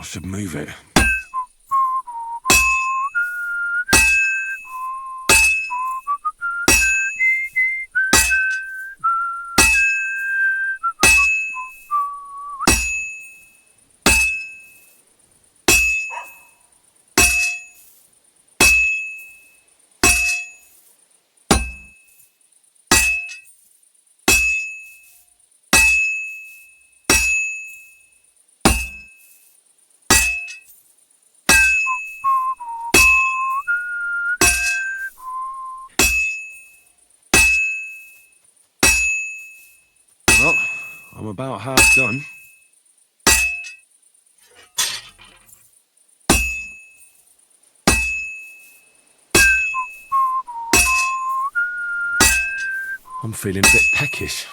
I should move it. Well, I'm about half done. I'm feeling a bit peckish.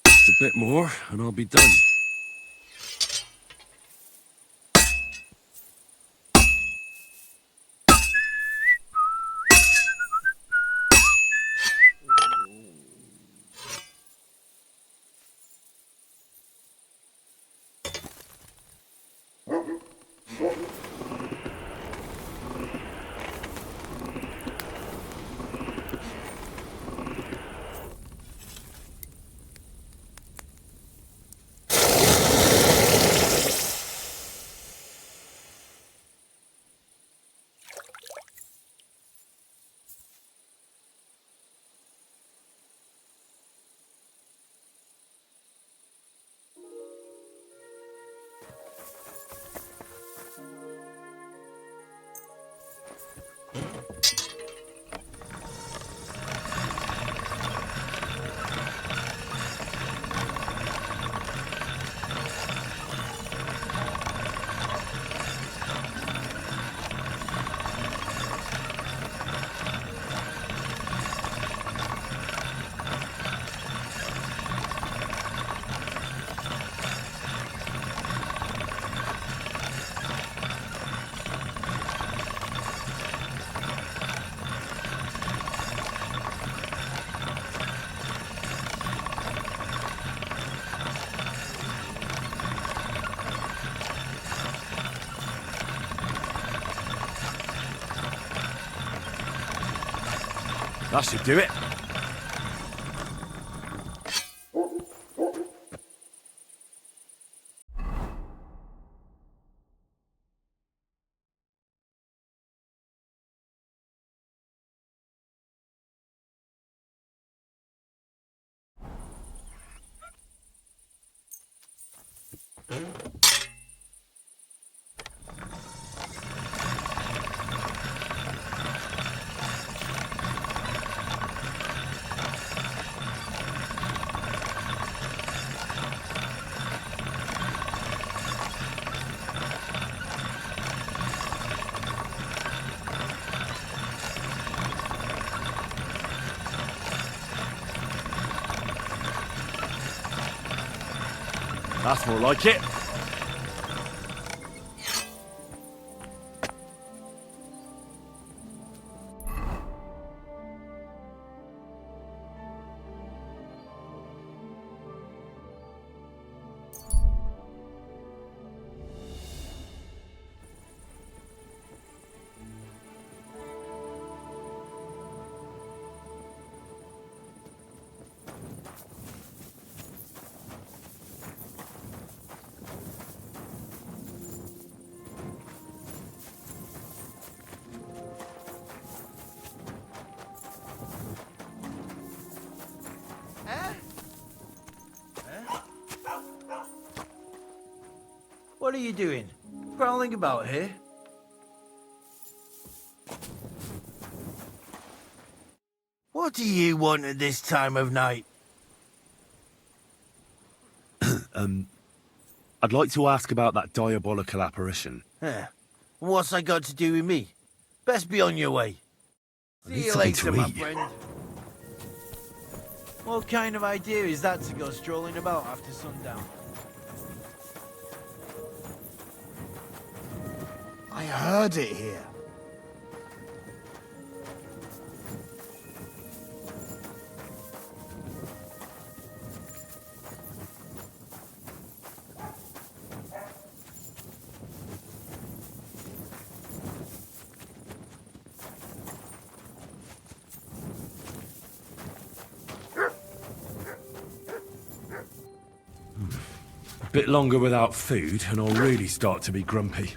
Just a bit more, and I'll be done. That should do it. That's more like it. What are you doing? Prowling about here? What do you want at this time of night? I'd like to ask about that diabolical apparition. What's that got to do with me? Best be on your way. I See need you something later, to my eat. friend. What kind of idea is that to go strolling about after sundown? I heard it here. A bit longer without food, and I'll really start to be grumpy.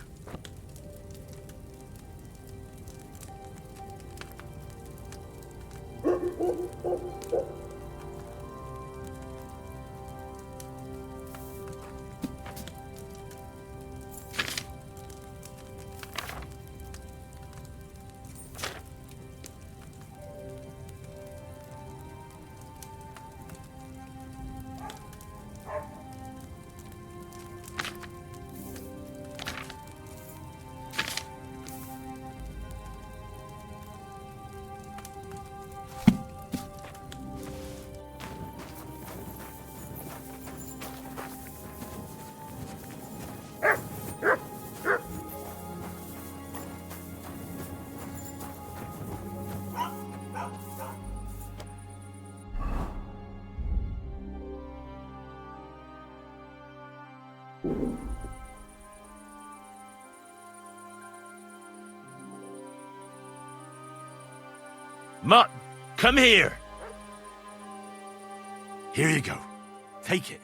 Mutt, come here! Here you go. Take it.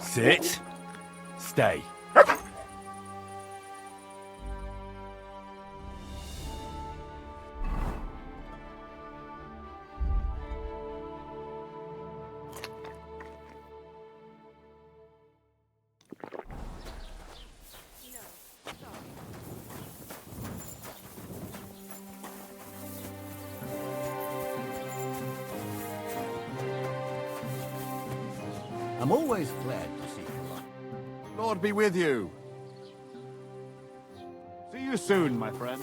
Sit. Stay. I'm always glad to see you. Lord be with you. See you soon, my friend.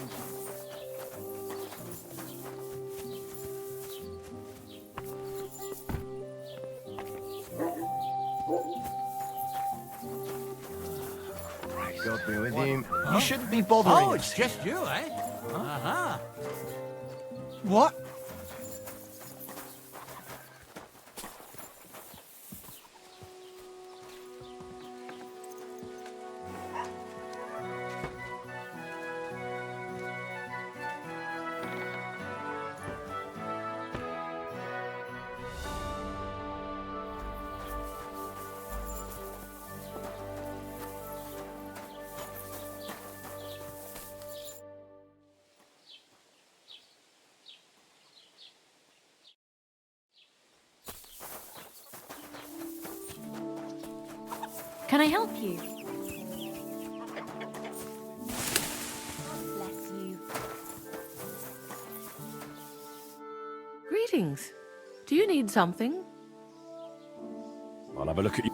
God be with you. You shouldn't be bothering Oh, us. it's just you, eh? Uh-huh. What? Can I help you? Bless you. Greetings. Do you need something? I'll have a look at you.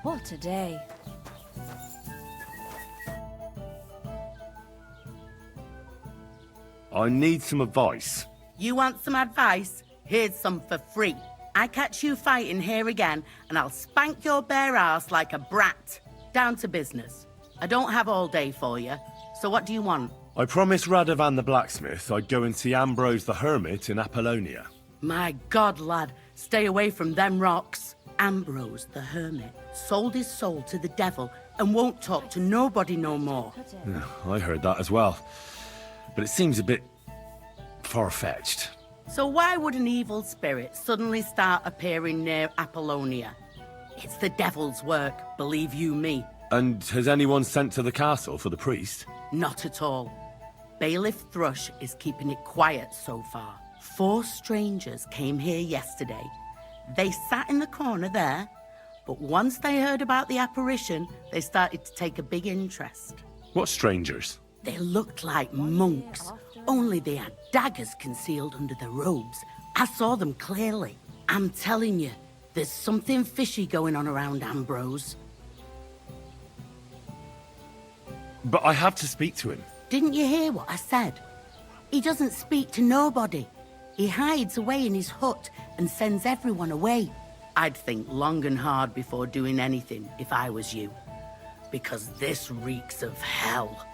What a day. I need some advice. You want some advice? Here's some for free. I catch you fighting here again, and I'll spank your bare ass like a brat. Down to business. I don't have all day for you, so what do you want? I promised Radovan the blacksmith I'd go and see Ambrose the Hermit in Apollonia. My God, lad, stay away from them rocks. Ambrose the Hermit sold his soul to the devil and won't talk to nobody no more. I heard that as well. but it seems a bit far-fetched. So why would an evil spirit suddenly start appearing near Apollonia? It's the devil's work, believe you me. And has anyone sent to the castle for the priest? Not at all. Bailiff Thrush is keeping it quiet so far. 4 strangers came here yesterday. They sat in the corner there, but once they heard about the apparition, they started to take a big interest. What strangers? They looked like monks, only they had daggers concealed under their robes. I saw them clearly. I'm telling you, there's something fishy going on around Ambrose. But I have to speak to him. Didn't you hear what I said? He doesn't speak to nobody. He hides away in his hut and sends everyone away. I'd think long and hard before doing anything if I was you. Because this reeks of hell.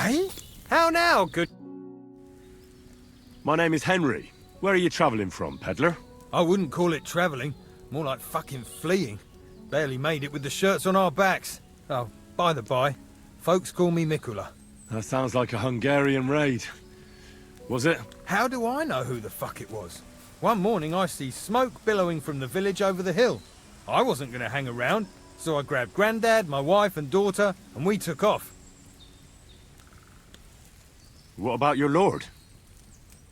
Eh? How now, good... My name is Henry. Where are you travelling from, peddler? I wouldn't call it travelling. More like fucking fleeing. Barely made it with the shirts on our backs. Oh, by the by, folks call me Mikula. That sounds like a Hungarian raid. Was it? How do I know who the fuck it was? One morning I see smoke billowing from the village over the hill. I wasn't going to hang around, so I grabbed Grandad, my wife and daughter, and we took off. What about your lord?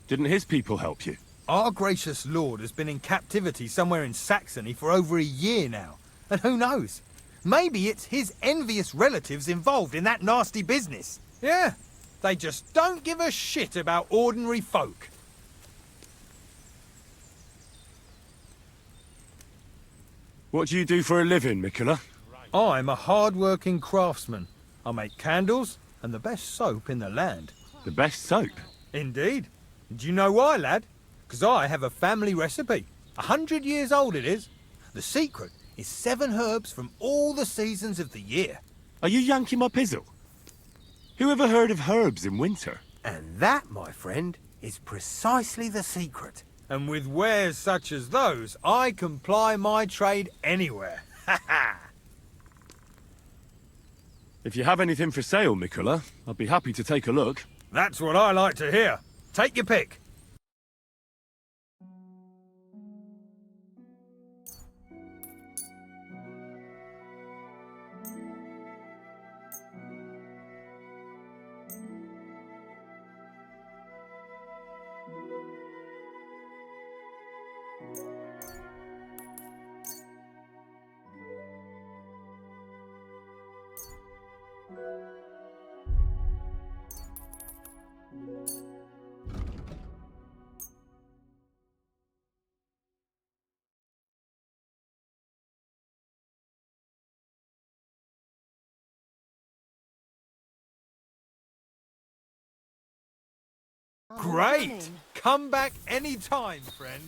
Didn't his people help you? Our gracious lord has been in captivity somewhere in Saxony for over a year now. And who knows? Maybe it's his envious relatives involved in that nasty business. Yeah, they just don't give a shit about ordinary folk. What do you do for a living, Mikula? I'm a hard-working craftsman. I make candles and the best soap in the land. The best soap? Indeed. Do you know why, lad? Because I have a family recipe. 100 years old it is. The secret is 7 herbs from all the seasons of the year. Are you yanking my pizzle? Who ever heard of herbs in winter? And that, my friend, is precisely the secret. And with wares such as those, I can ply my trade anywhere. Ha ha! If you have anything for sale, Mikula, I'd be happy to take a look. That's what I like to hear. Take your pick. Great! Come back any time, friend.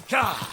God!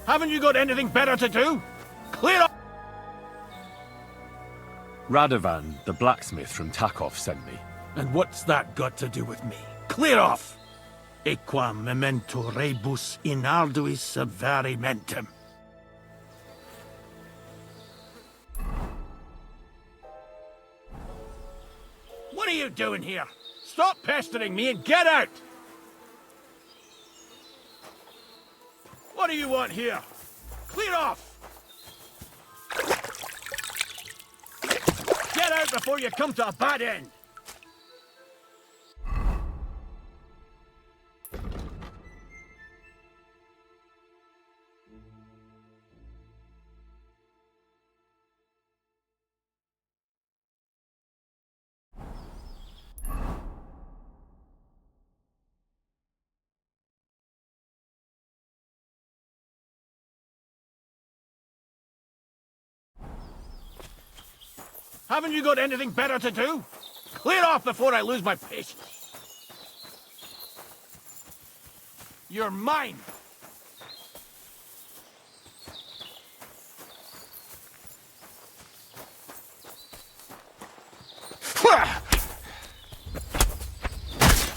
Haven't you got anything better to do? Clear up! Radovan, the blacksmith from Takov, sent me. And what's that got to do with me? Clear off! Equam memento rebus in arduis subverimentem. What are you doing here? Stop pestering me and get out! What do you want here? Clear off! Get out before you come to a bad end! Haven't you got anything better to do? Clear off before I lose my patience. You're mine.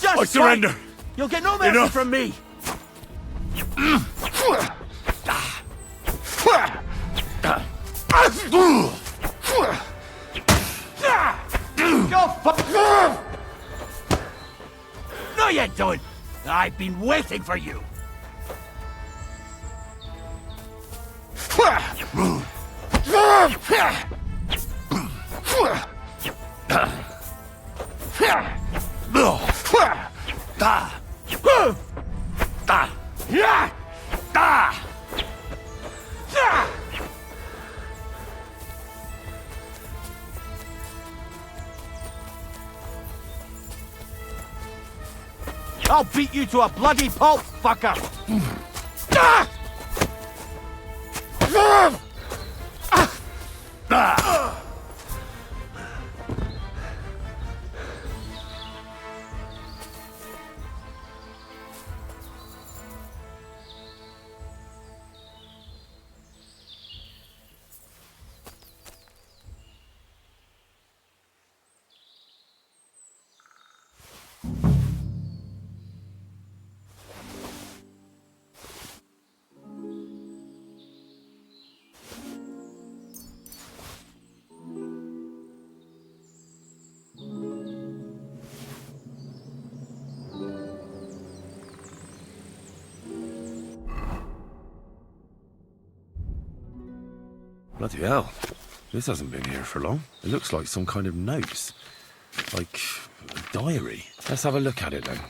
Just I surrender. fight. You'll get no mercy Enough. from me. Go fuck! No, you don't. I've been waiting for you. I'll beat you to a bloody pulp, fucker! Bloody hell. This hasn't been here for long. It looks like some kind of notes. Like a diary. Let's have a look at it then.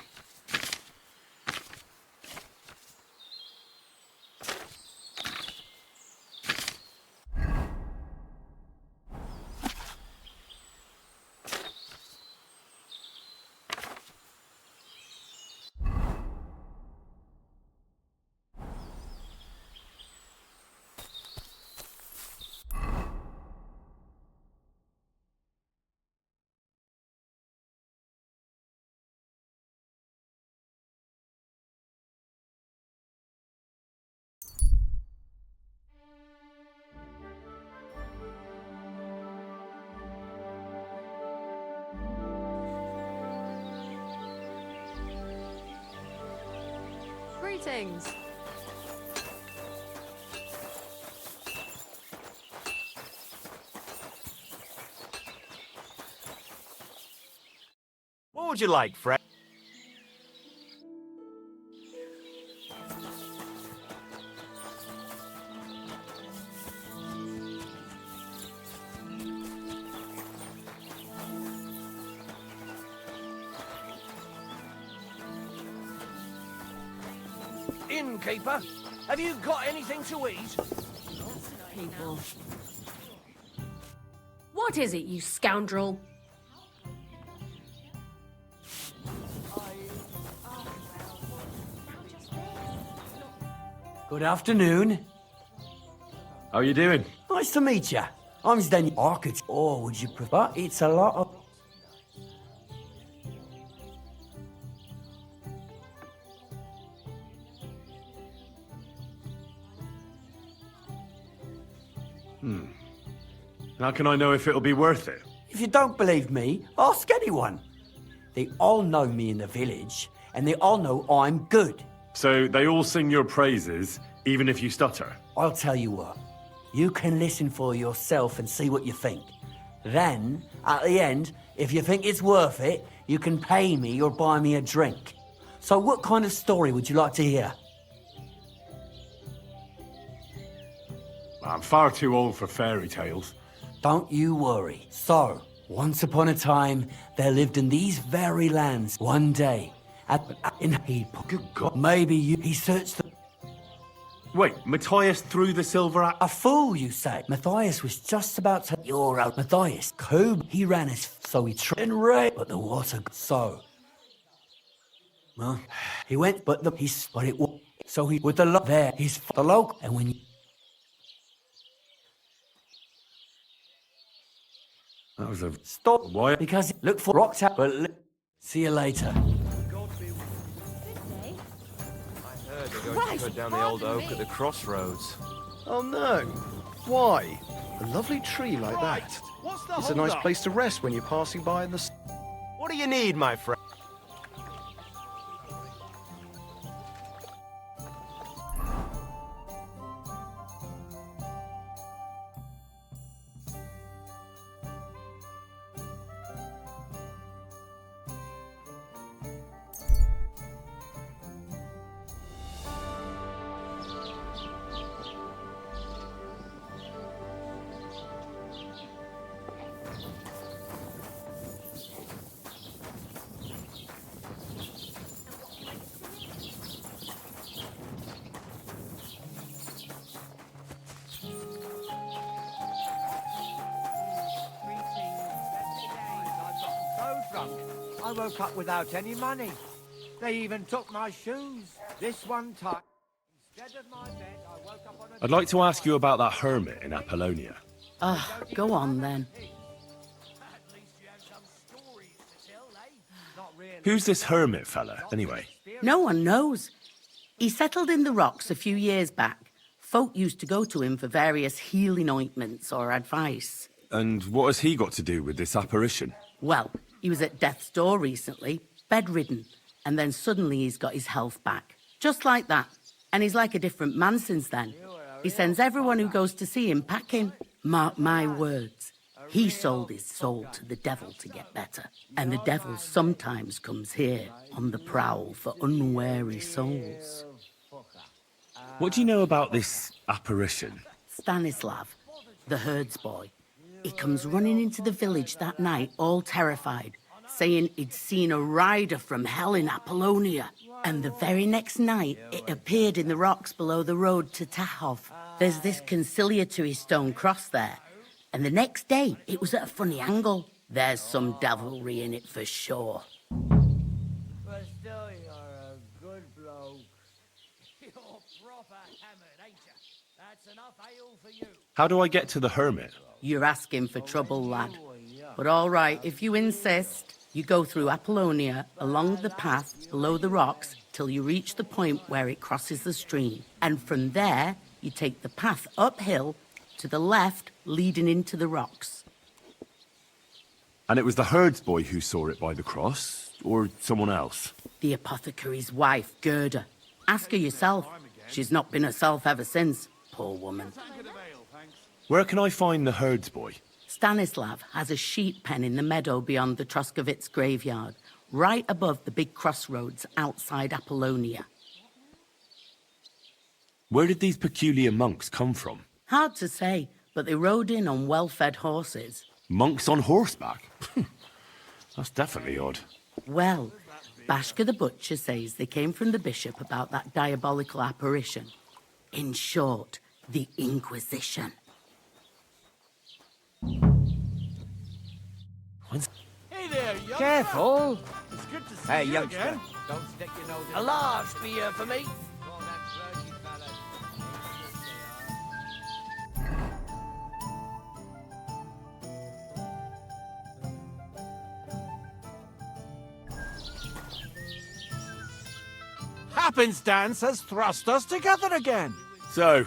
Greetings. What would you like, Fred? Innkeeper, have you got anything to eat? People. What is it, you scoundrel? Good afternoon. How are you doing? Nice to meet you. I'm Danny Architect. Or would you prefer? It's a lot of... How can I know if it'll be worth it? If you don't believe me, ask anyone. They all know me in the village, and they all know I'm good. So they all sing your praises, even if you stutter? I'll tell you what. You can listen for yourself and see what you think. Then, at the end, if you think it's worth it, you can pay me or buy me a drink. So what kind of story would you like to hear? I'm far too old for fairy tales. Don't you worry. So, once upon a time, there lived in these very lands one day, in people. Good God. Maybe he searched the... Wait, Matthias threw the silver at... A fool, you say? Matthias was just about to... You're out. Matthias, Cobb, he ran his... So he tried and ran, but the water... So... Well, he went, but the... He's... But it was... So he... With the... There, he's... The local... And when you... That was a... Stop. Why? Because... Look for... Rocked out, but... See you later. Heard they're going to cut down the old oak at the crossroads. Oh no. Why? A lovely tree like that. It's a nice place to rest when you're passing by in the... What do you need, my friend? I woke up without any money. They even took my shoes. This one time, instead of my bed, I woke up on a... I'd like to ask you about that hermit in Apollonia. Go on then. Who's this hermit fella, anyway? No one knows. He settled in the rocks a few years back. Folk used to go to him for various healing ointments or advice. And what has he got to do with this apparition? Well, he was at death's door recently, bedridden, and then suddenly he's got his health back. Just like that. And he's like a different man since then. He sends everyone who goes to see him packing. Mark my words. He sold his soul to the devil to get better. And the devil sometimes comes here on the prowl for unwary souls. What do you know about this apparition? Stanislav, the herds boy. He comes running into the village that night, all terrified, saying he'd seen a rider from hell in Apollonia. And the very next night, it appeared in the rocks below the road to Tahov. There's this conciliatory stone cross there. And the next day, it was at a funny angle. There's some devilry in it for sure. But still, you're a good bloke. You're proper hammered, ain't you? That's enough ale for you. How do I get to the hermit? You're asking for trouble, lad. But all right, if you insist, you go through Apollonia, along the path, below the rocks, till you reach the point where it crosses the stream. And from there, you take the path uphill to the left, leading into the rocks. And it was the herds boy who saw it by the cross, or someone else? The apothecary's wife, Gerda. Ask her yourself. She's not been herself ever since, poor woman. Where can I find the herds boy? Stanislav has a sheep pen in the meadow beyond the Troskovitz graveyard, right above the big crossroads outside Apollonia. Where did these peculiar monks come from? Hard to say, but they rode in on well-fed horses. Monks on horseback? That's definitely odd. Well, Bashka the butcher says they came from the bishop about that diabolical apparition. In short, the Inquisition. Hey there, youngster. Careful! It's good to see Hey, you youngster. again. Don't stick your nose in a large beer for me. Happenstance has thrust us together again. So,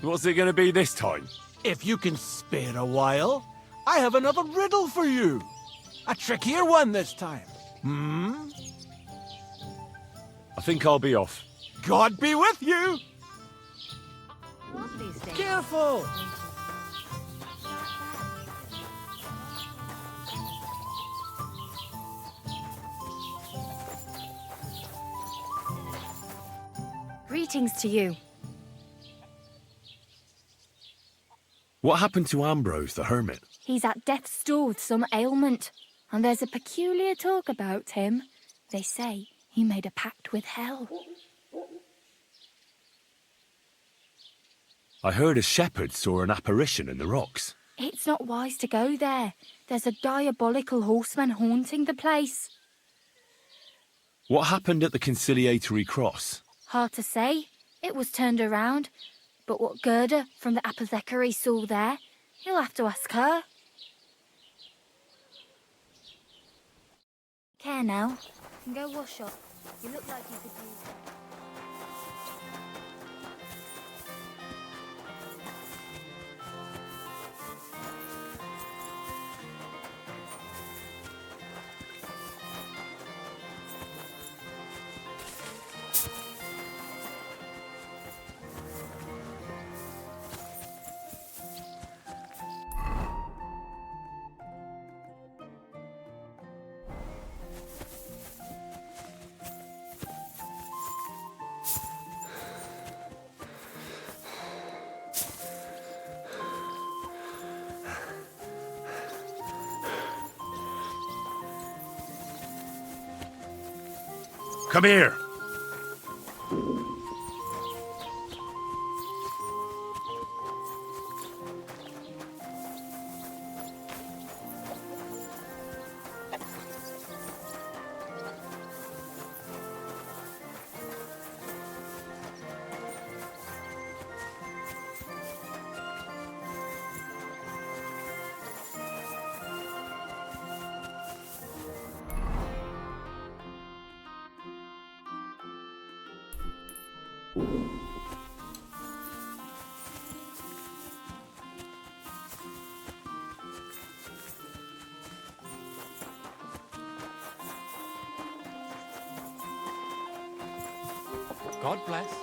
what's it going to be this time? If you can spare a while, I have another riddle for you. A trickier one this time. I think I'll be off. God be with you! Careful! Greetings to you. What happened to Ambrose the Hermit? He's at death's door with some ailment, and there's a peculiar talk about him. They say he made a pact with hell. I heard a shepherd saw an apparition in the rocks. It's not wise to go there. There's a diabolical horseman haunting the place. What happened at the conciliatory cross? Hard to say. It was turned around. But what Gerda from the apothecary saw there, you'll have to ask her. Care now. You can go wash up. You look like you could use that. Come here! God bless.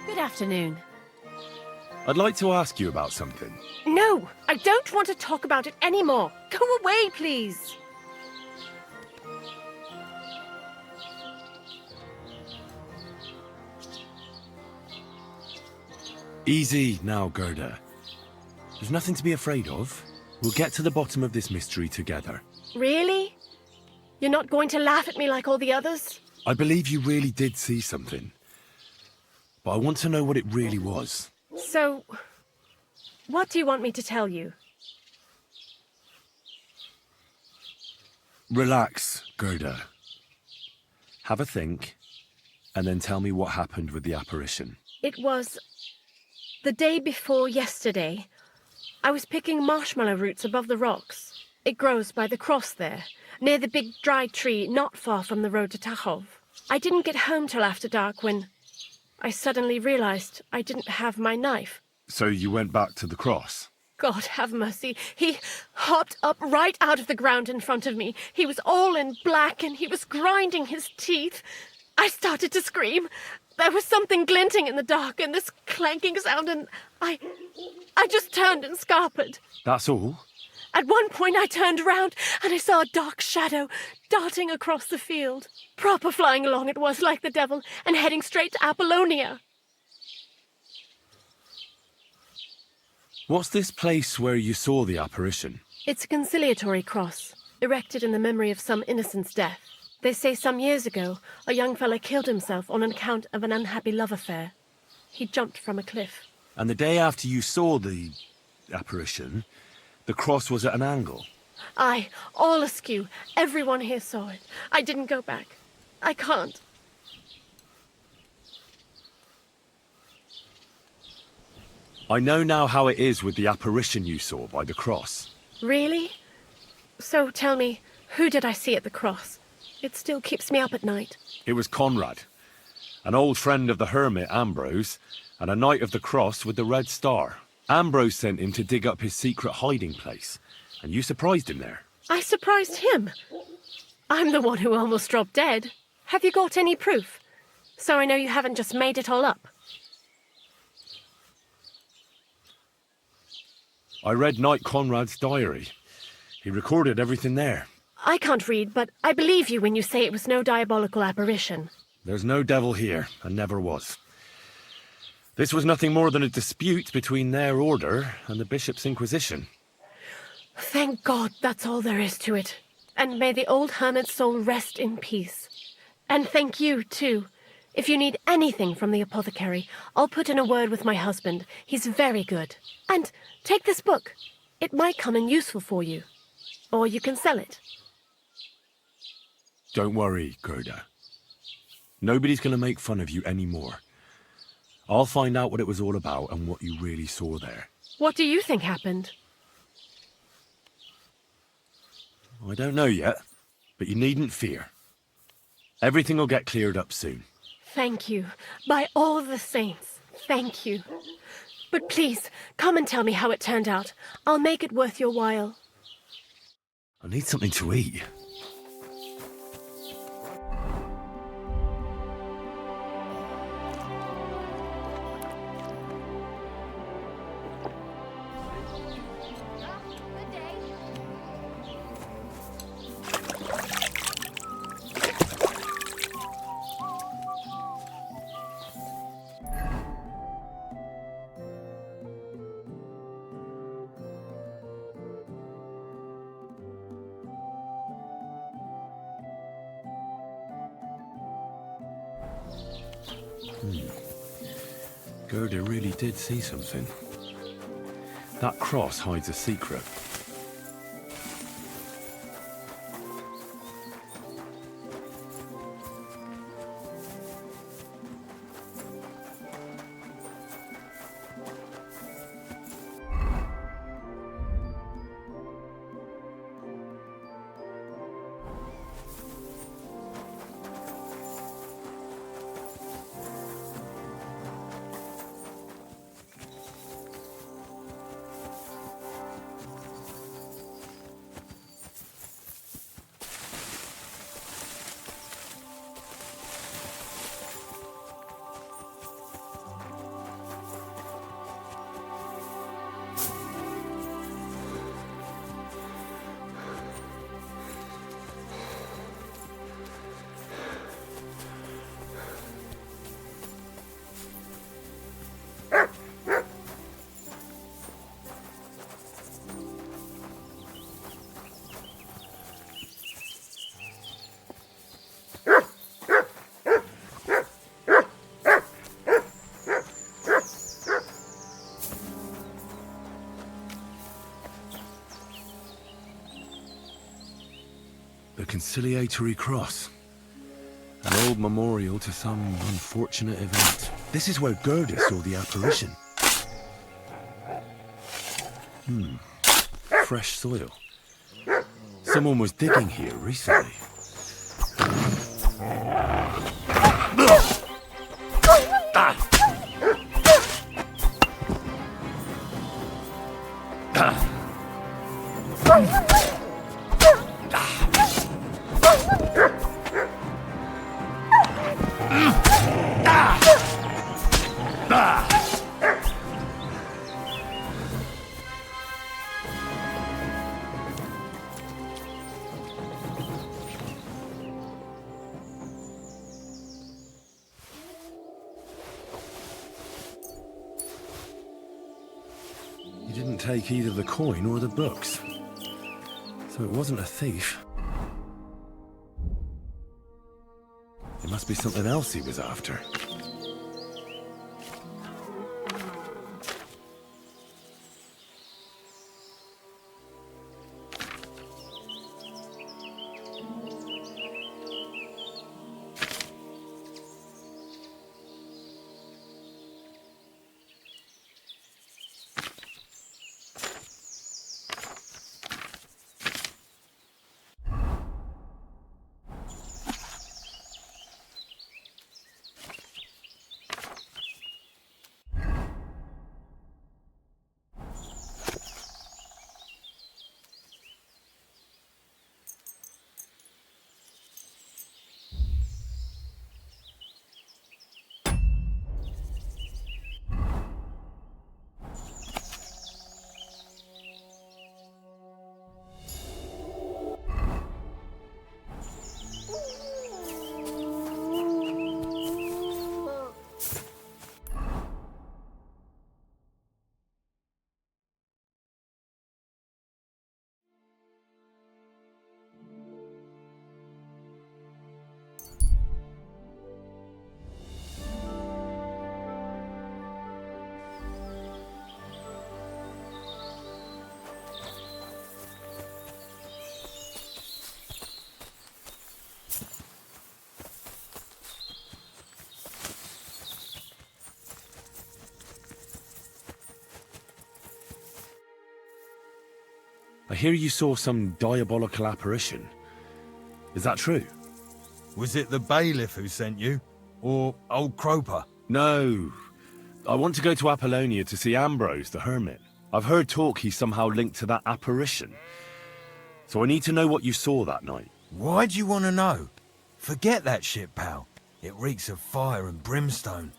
Good afternoon. I'd like to ask you about something. No, I don't want to talk about it anymore. Go away, please. Easy now, Gerda. There's nothing to be afraid of. We'll get to the bottom of this mystery together. Really? You're not going to laugh at me like all the others? I believe you really did see something. But I want to know what it really was. So, what do you want me to tell you? Relax, Gerda. Have a think, and then tell me what happened with the apparition. It was The day before yesterday, I was picking marshmallow roots above the rocks. It grows by the cross there, near the big dry tree not far from the road to Tachov. I didn't get home till after dark when I suddenly realized I didn't have my knife. So you went back to the cross? God have mercy. He hopped up right out of the ground in front of me. He was all in black and he was grinding his teeth. I started to scream. There was something glinting in the dark and this clanking sound, and I just turned and scarpered. That's all? At one point I turned around and I saw a dark shadow darting across the field. Proper flying along it was, like the devil, and heading straight to Apollonia. What's this place where you saw the apparition? It's a conciliatory cross, erected in the memory of some innocent's death. They say some years ago, a young fellow killed himself on account of an unhappy love affair. He jumped from a cliff. And the day after you saw the apparition, the cross was at an angle? Aye, all askew. Everyone here saw it. I didn't go back. I can't. I know now how it is with the apparition you saw by the cross. Really? So tell me, who did I see at the cross? It still keeps me up at night. It was Conrad, an old friend of the Hermit, Ambrose, and a knight of the cross with the red star. Ambrose sent him to dig up his secret hiding place, and you surprised him there. I surprised him? I'm the one who almost dropped dead. Have you got any proof? So I know you haven't just made it all up. I read Knight Conrad's diary. He recorded everything there. I can't read, but I believe you when you say it was no diabolical apparition. There's no devil here, and never was. This was nothing more than a dispute between their order and the Bishop's Inquisition. Thank God that's all there is to it. And may the old hermit's soul rest in peace. And thank you, too. If you need anything from the apothecary, I'll put in a word with my husband. He's very good. And take this book. It might come in useful for you. Or you can sell it. Don't worry, Gerda. Nobody's going to make fun of you anymore. I'll find out what it was all about and what you really saw there. What do you think happened? I don't know yet, but you needn't fear. Everything will get cleared up soon. Thank you. By all the saints, thank you. But please, come and tell me how it turned out. I'll make it worth your while. I need something to eat. Gerda really did see something. That cross hides a secret. The conciliatory cross. An old memorial to some unfortunate event. This is where Gerda saw the apparition. Fresh soil. Someone was digging here recently. You didn't take either the coin or the books. So it wasn't a thief. It must be something else he was after. I hear you saw some diabolical apparition. Is that true? Was it the bailiff who sent you? Or old Croper? No. I want to go to Apollonia to see Ambrose, the Hermit. I've heard talk he's somehow linked to that apparition. So I need to know what you saw that night. Why do you want to know? Forget that shit, pal. It reeks of fire and brimstone.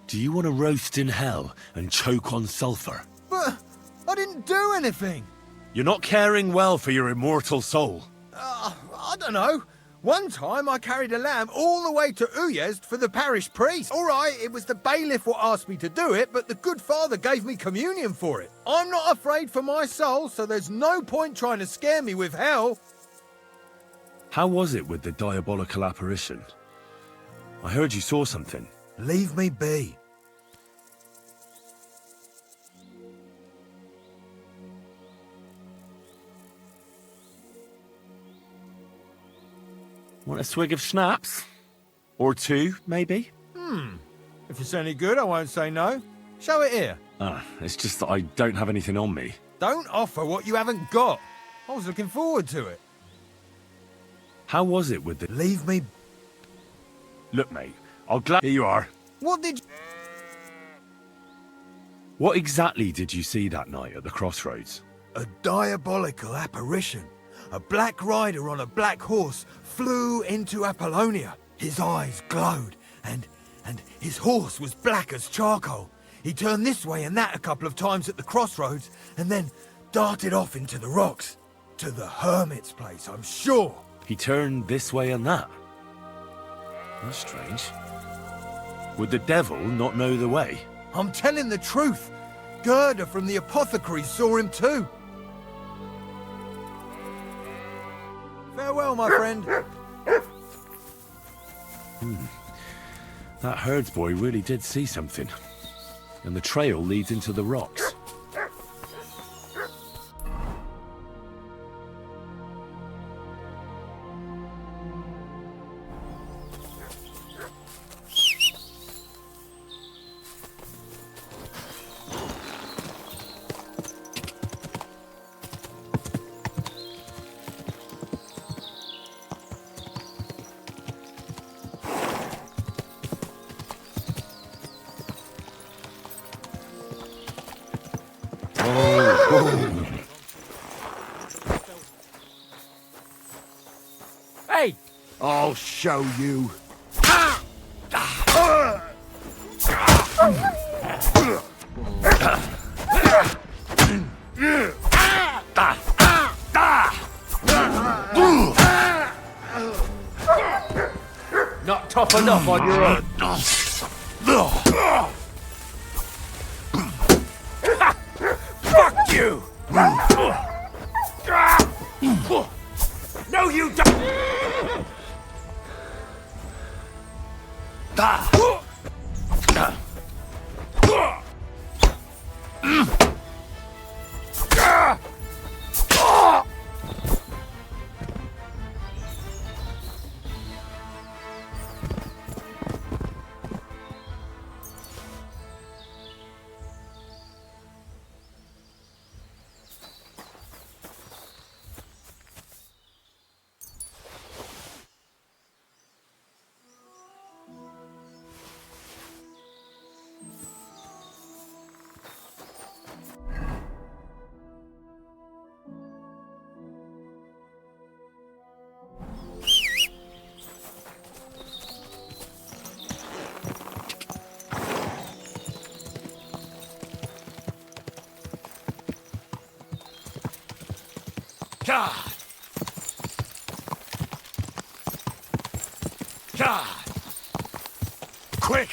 Do you want to roast in hell and choke on sulphur? But I didn't do anything. You're not caring well for your immortal soul. I don't know. One time I carried a lamb all the way to Uyezd for the parish priest. All right, it was the bailiff what asked me to do it, but the good father gave me communion for it. I'm not afraid for my soul, so there's no point trying to scare me with hell. How was it with the diabolical apparition? I heard you saw something. Leave me be. Want a swig of schnapps? Or two, maybe? If it's any good, I won't say no. Show it here. It's just that I don't have anything on me. Don't offer what you haven't got. I was looking forward to it. How was it with the... Leave me... Look, mate, I'll glad... Here you are. What did you... What exactly did you see that night at the crossroads? A diabolical apparition. A black rider on a black horse flew into Apollonia. His eyes glowed, and his horse was black as charcoal. He turned this way and that a couple of times at the crossroads, and then darted off into the rocks. To the Hermit's place, I'm sure. He turned this way and that. That's strange. Would the devil not know the way? I'm telling the truth. Gerda from the apothecary saw him too. Farewell, my friend. That herdsboy really did see something. And the trail leads into the rocks. Hey! I'll show you. Not tough enough on your own. Fuck you! No, you don't! God! God! Quick!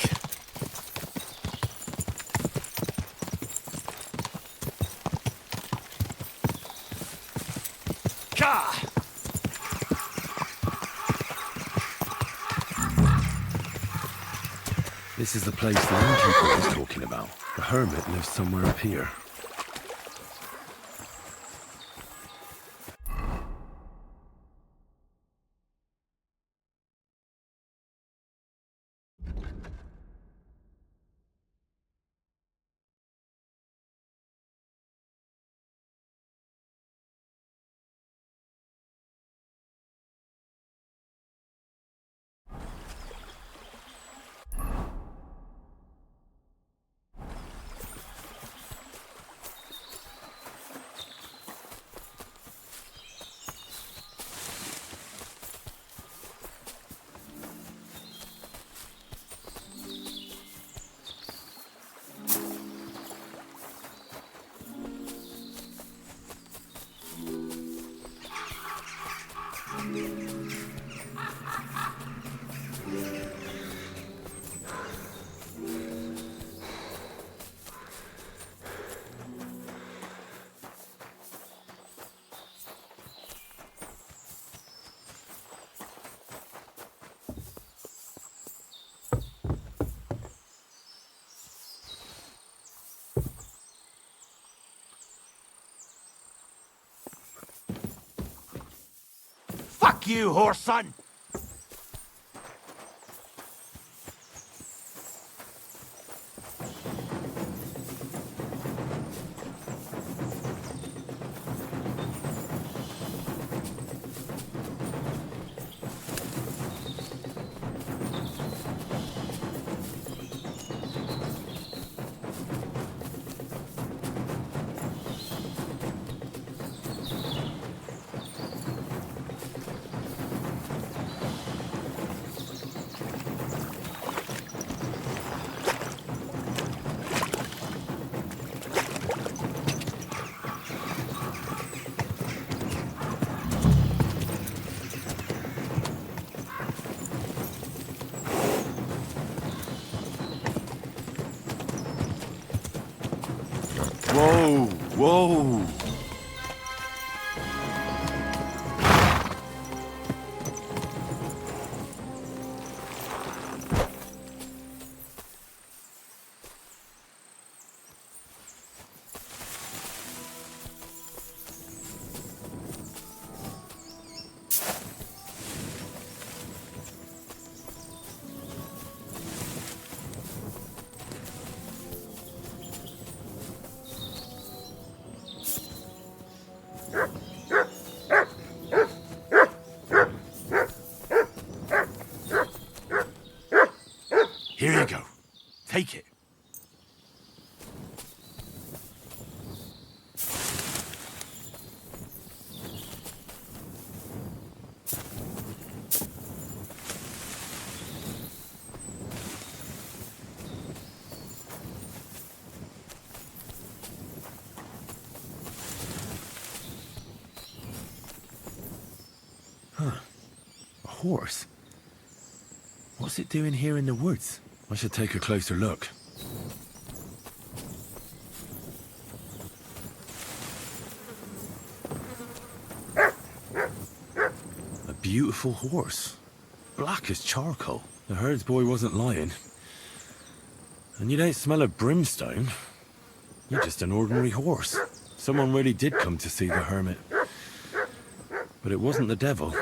God! This is the place the innkeeper was talking about. The hermit lives somewhere up here. Fuck you, whoreson! Whoa! Whoa! Here you go. Take it. horse. What's it doing here in the woods? I should take a closer look. A beautiful horse. Black as charcoal. The herds boy wasn't lying. And you don't smell of brimstone. You're just an ordinary horse. Someone really did come to see the hermit. But it wasn't the devil.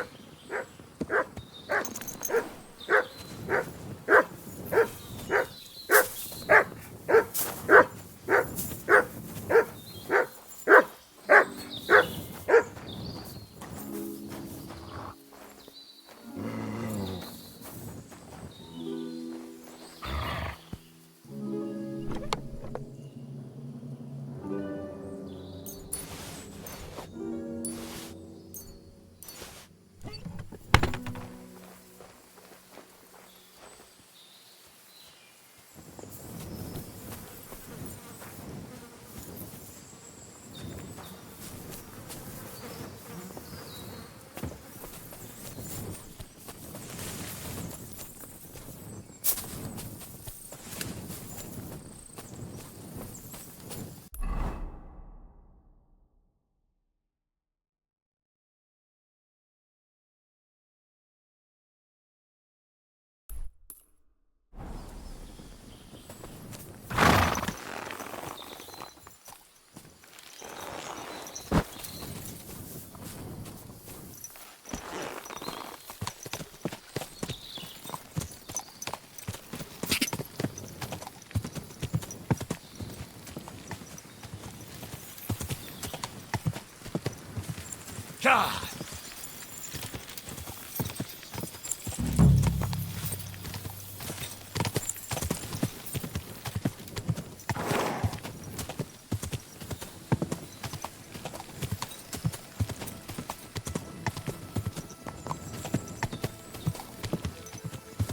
God!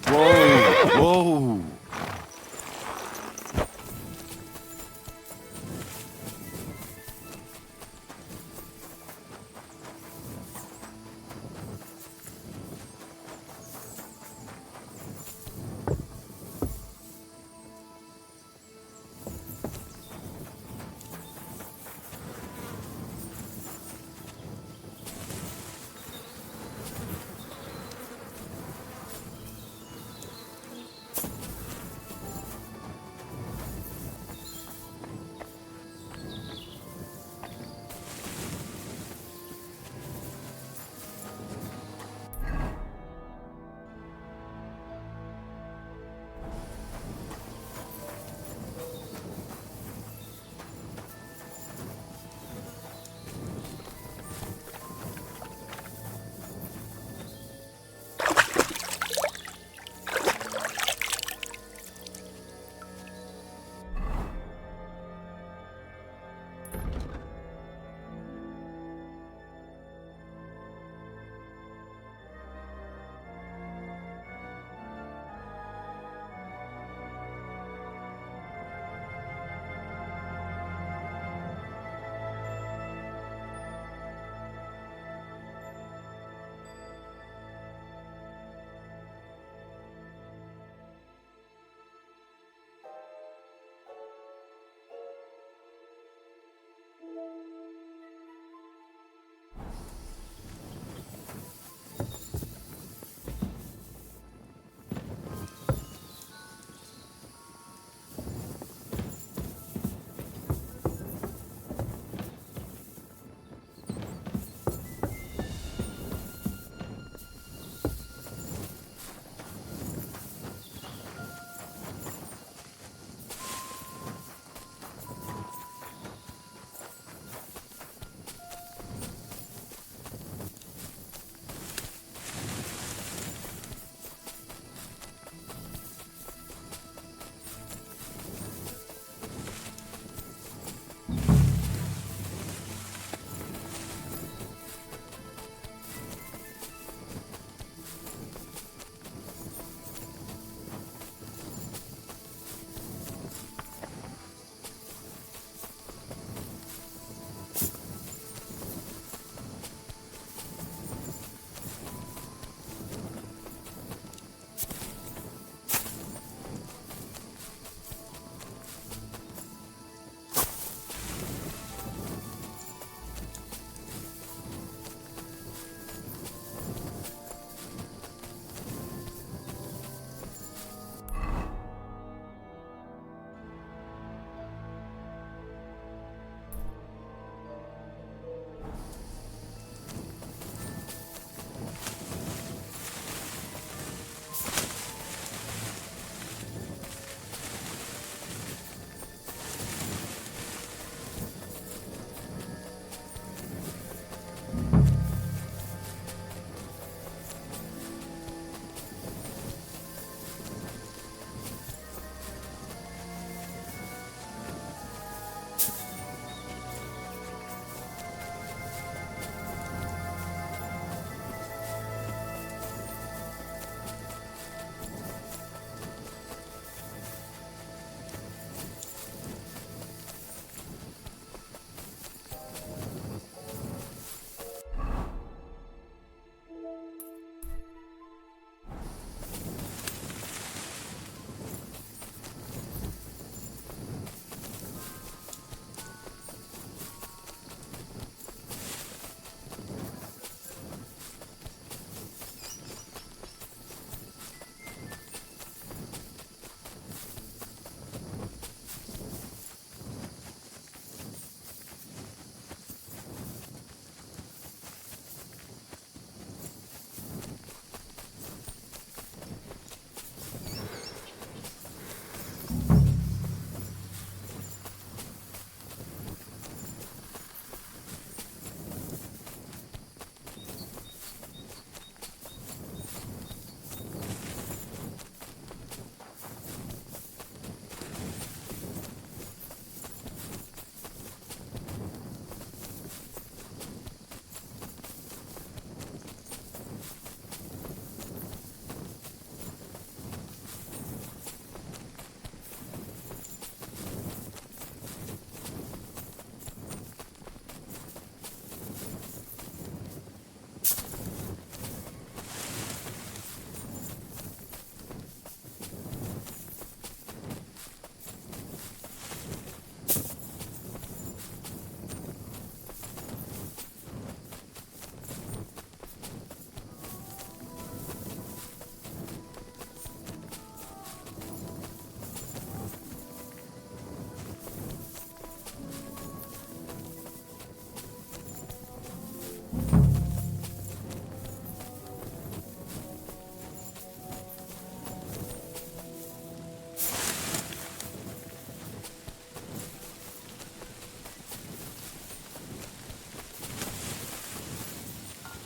Whoa! Whoa!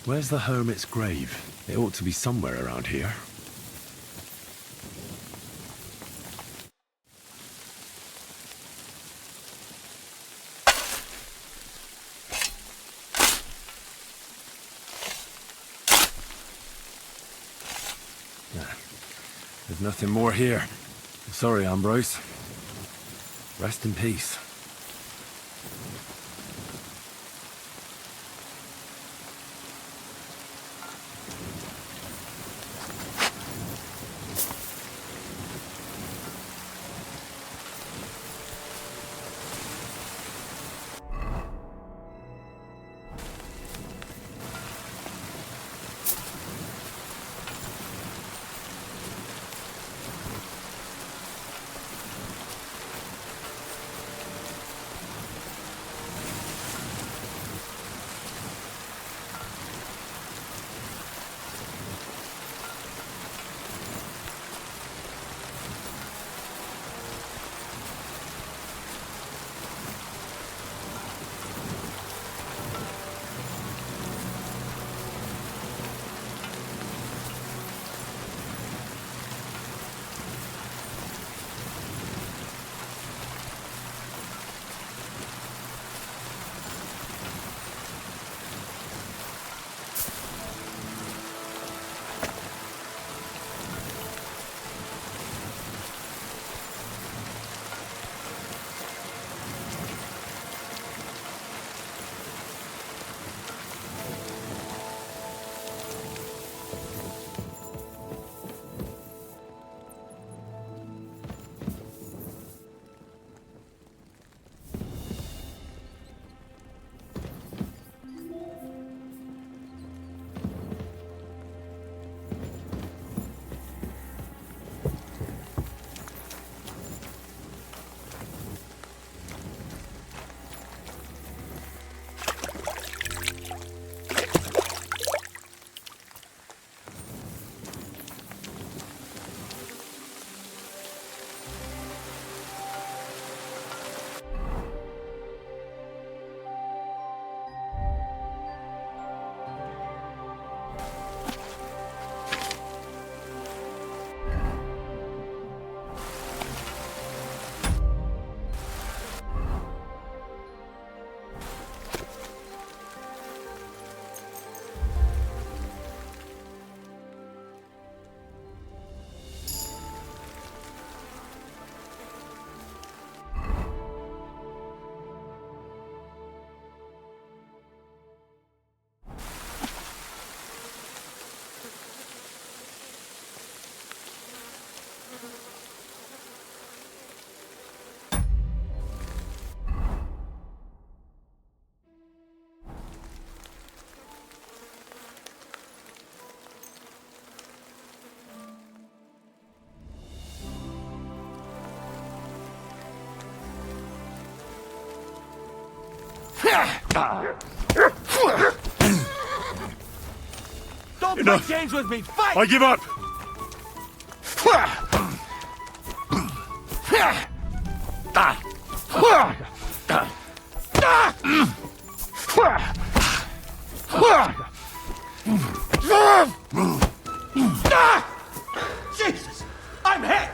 Where's the Hermit's grave? It ought to be somewhere around here. There's nothing more here. Sorry, Ambrose. Rest in peace. Don't play games with me! Fight! I give up! Jesus! I'm hit!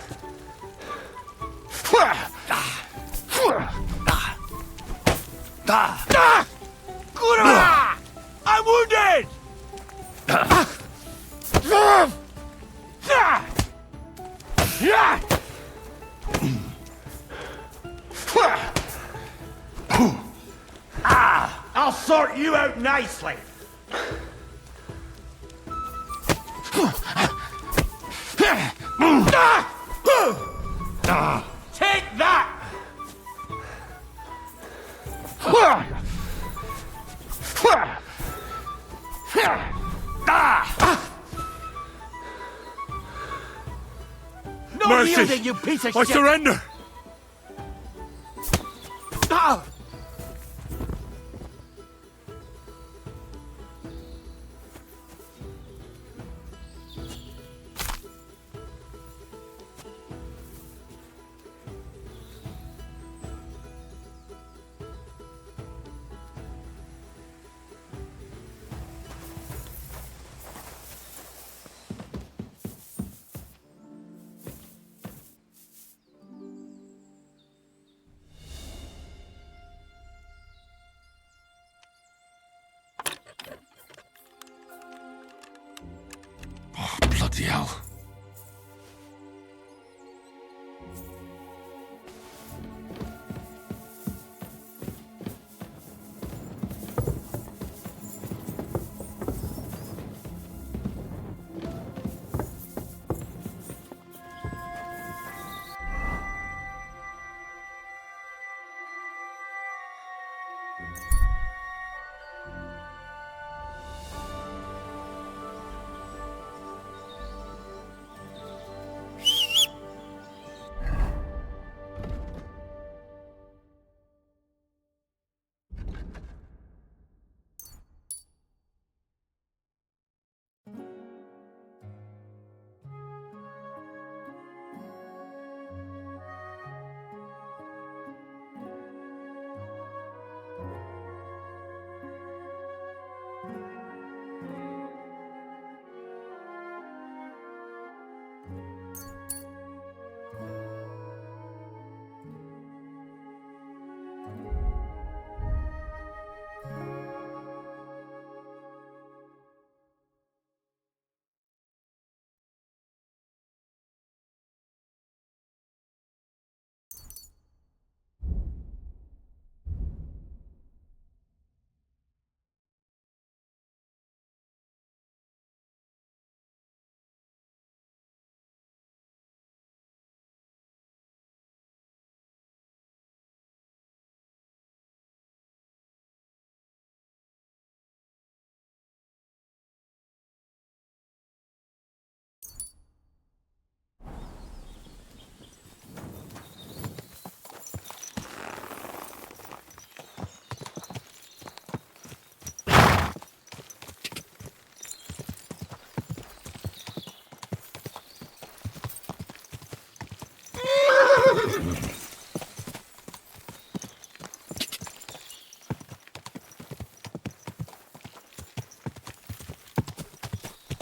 I'm wounded! I'll sort you out nicely. Take that! No Mercy! yielding, you piece of I shit! surrender! Ah! Bloody hell.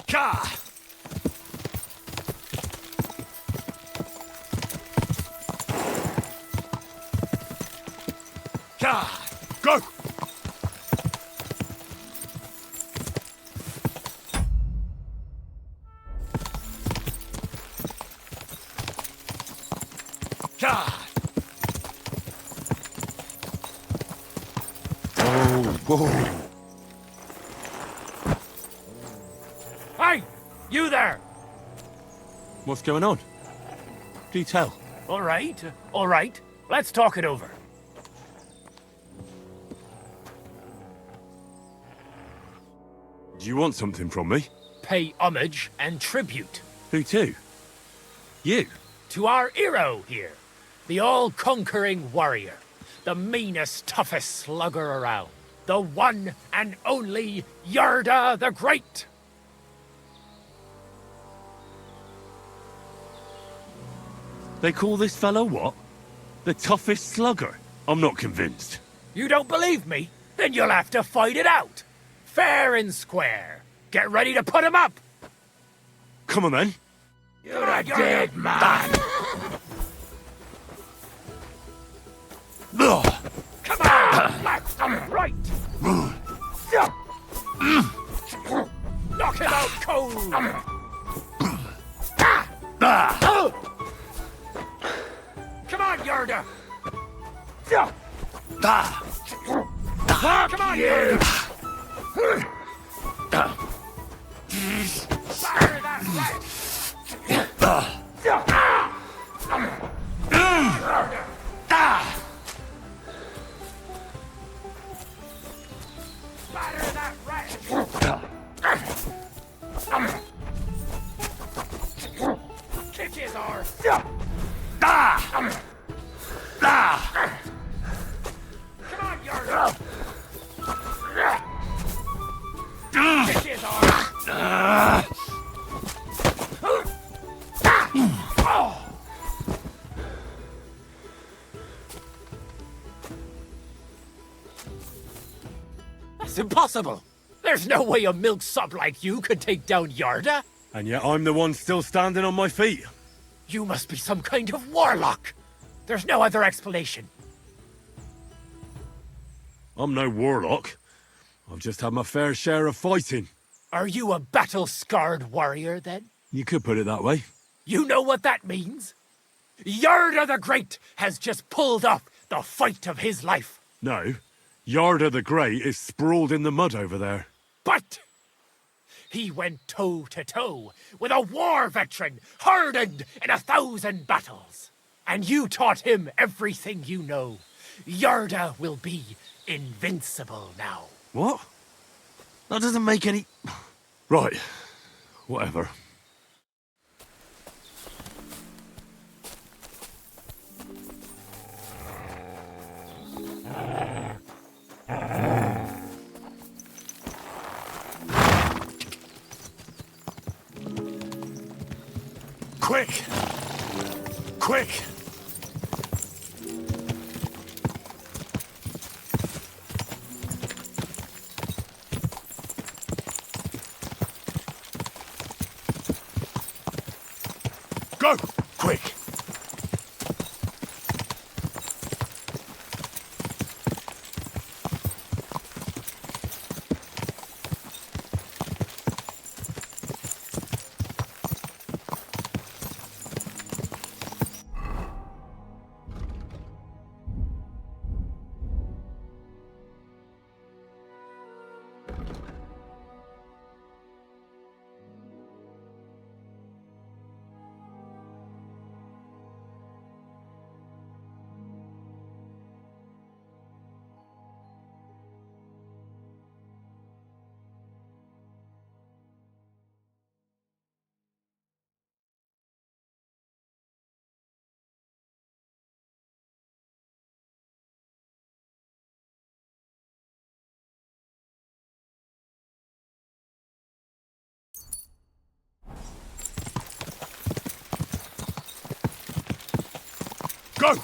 Ka! Ka! Go! Ka! Whoa. Hey! You there! What's going on? Do tell. All right. Let's talk it over. Do you want something from me? Pay homage and tribute Who to? You? to our hero here, the all-conquering warrior, the meanest, toughest slugger around, the one and only Yarda the Great. They call this fellow what? The toughest slugger? I'm not convinced. You don't believe me? Then you'll have to fight it out. Fair and square. Get ready to put him up. Come on then. You're a dead man. Come on, let's right. Knock him out cold. Come on, Yarda. Come on, Yarda. Fire that rat. Batter that rat! Kick his arse! Come on, Yarda! Kick his arse! That's impossible! There's no way a milksop like you could take down Yarda! And yet I'm the one still standing on my feet. You must be some kind of warlock! There's no other explanation. I'm no warlock. I've just had my fair share of fighting. Are you a battle-scarred warrior, then? You could put it that way. You know what that means? Yarda the Great has just pulled off the fight of his life. No. Yarda the Great is sprawled in the mud over there. But he went toe-to-toe with a war veteran hardened in 1,000 battles. And you taught him everything you know. Yarda will be invincible now. What? That doesn't make any... Right. Whatever. Quick! Quick! Go! Quick! Go!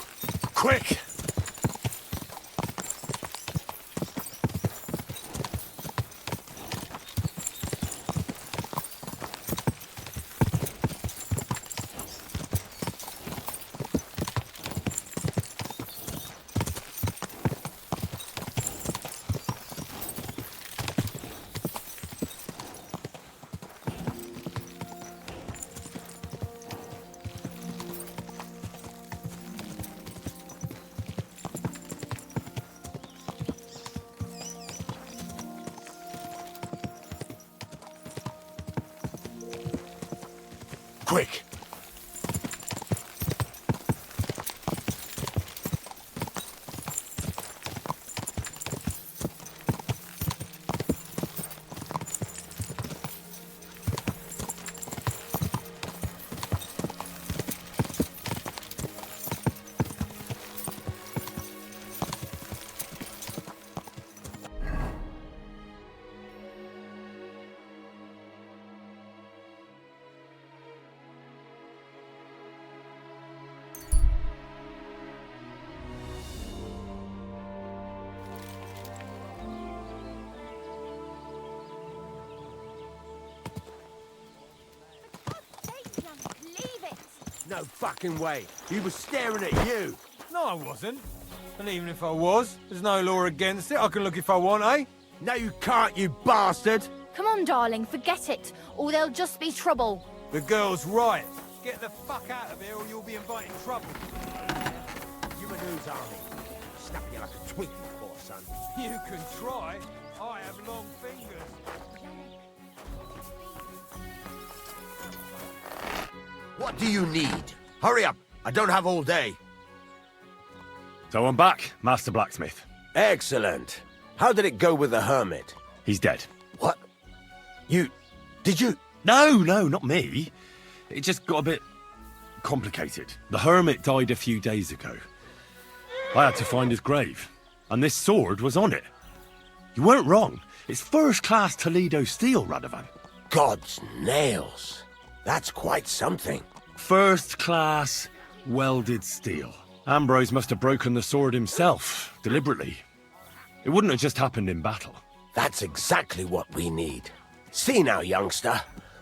Quick! Quick! No fucking way. He was staring at you. No, I wasn't. And even if I was, there's no law against it. I can look if I want, eh? No, you can't, you bastard. Come on, darling, forget it, or there'll just be trouble. The girl's right. Get the fuck out of here or you'll be inviting trouble. You and whose army? Snap you like a twig, poor son. You can try. I have long fingers. What do you need? Hurry up. I don't have all day. So I'm back, Master Blacksmith. Excellent. How did it go with the Hermit? He's dead. What? Did you? No, not me. It just got a bit complicated. The Hermit died a few days ago. I had to find his grave, and this sword was on it. You weren't wrong. It's first-class Toledo steel, Radovan. God's nails. That's quite something. First-class welded steel. Ambrose must have broken the sword himself, deliberately. It wouldn't have just happened in battle. That's exactly what we need. See now, youngster.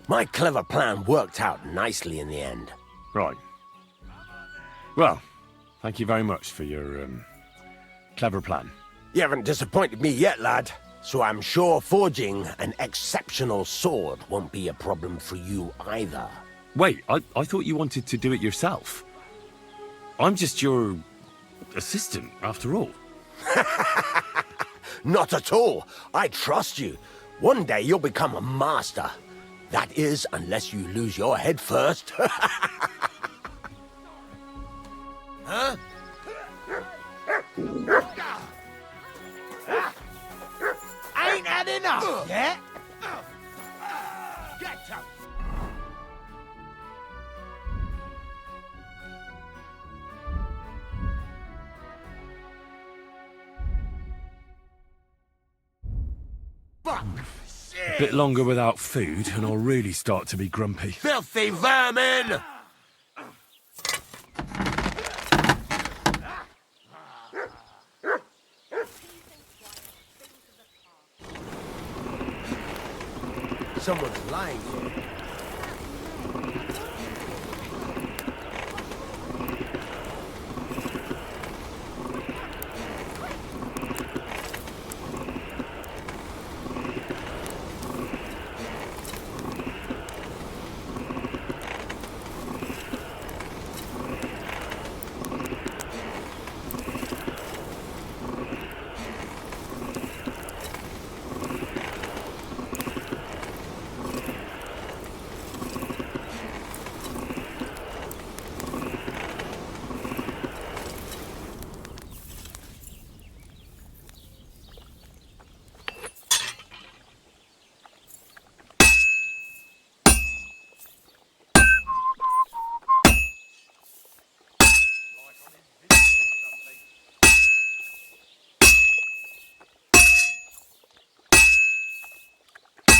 My clever plan worked out nicely in the end. Right. Well, thank you very much for your, clever plan. You haven't disappointed me yet, lad. So I'm sure forging an exceptional sword won't be a problem for you either. Wait, I thought you wanted to do it yourself. I'm just your assistant, after all. Not at all. I trust you. One day you'll become a master. That is, unless you lose your head first. Huh? Ain't had enough yet? Get up! Fuck! A bit longer without food, and I'll really start to be grumpy. Filthy vermin! Someone's lying here.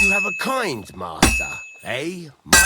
You have a kind master, eh, Mutt?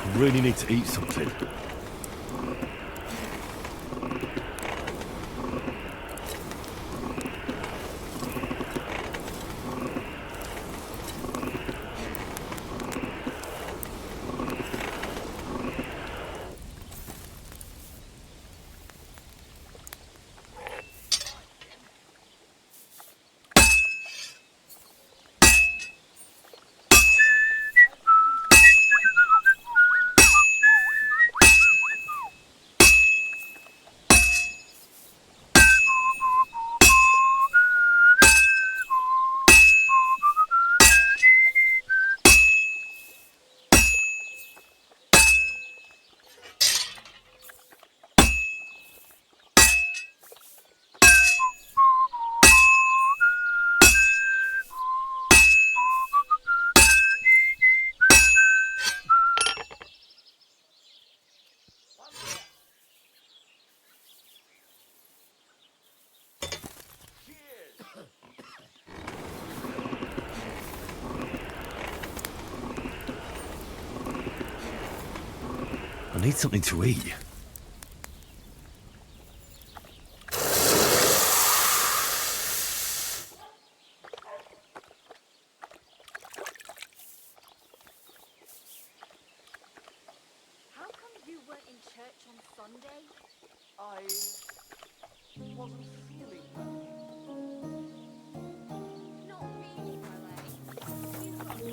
I really need to eat something. I need something to eat. How come you weren't in church on Sunday? I wasn't feeling well. Not really, Ballet. You've got to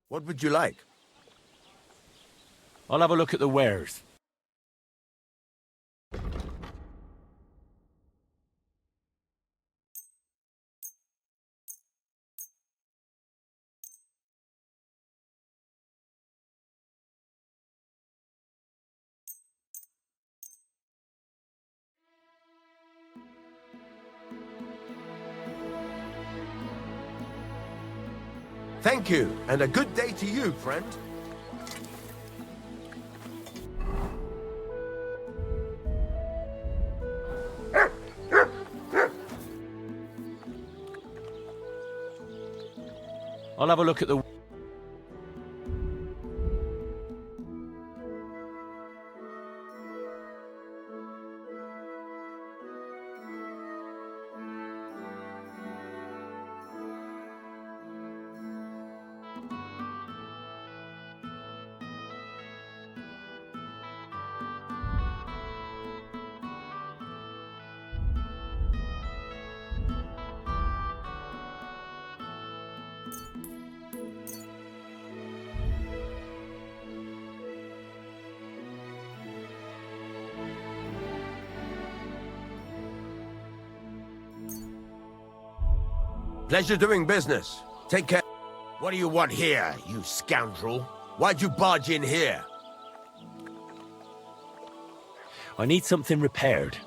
What would you like? I'll have a look at the wares. Thank you, and a good day to you, friend. I'll have a look at the... Pleasure doing business. Take care. What do you want here, you scoundrel? Why'd you barge in here? I need something repaired.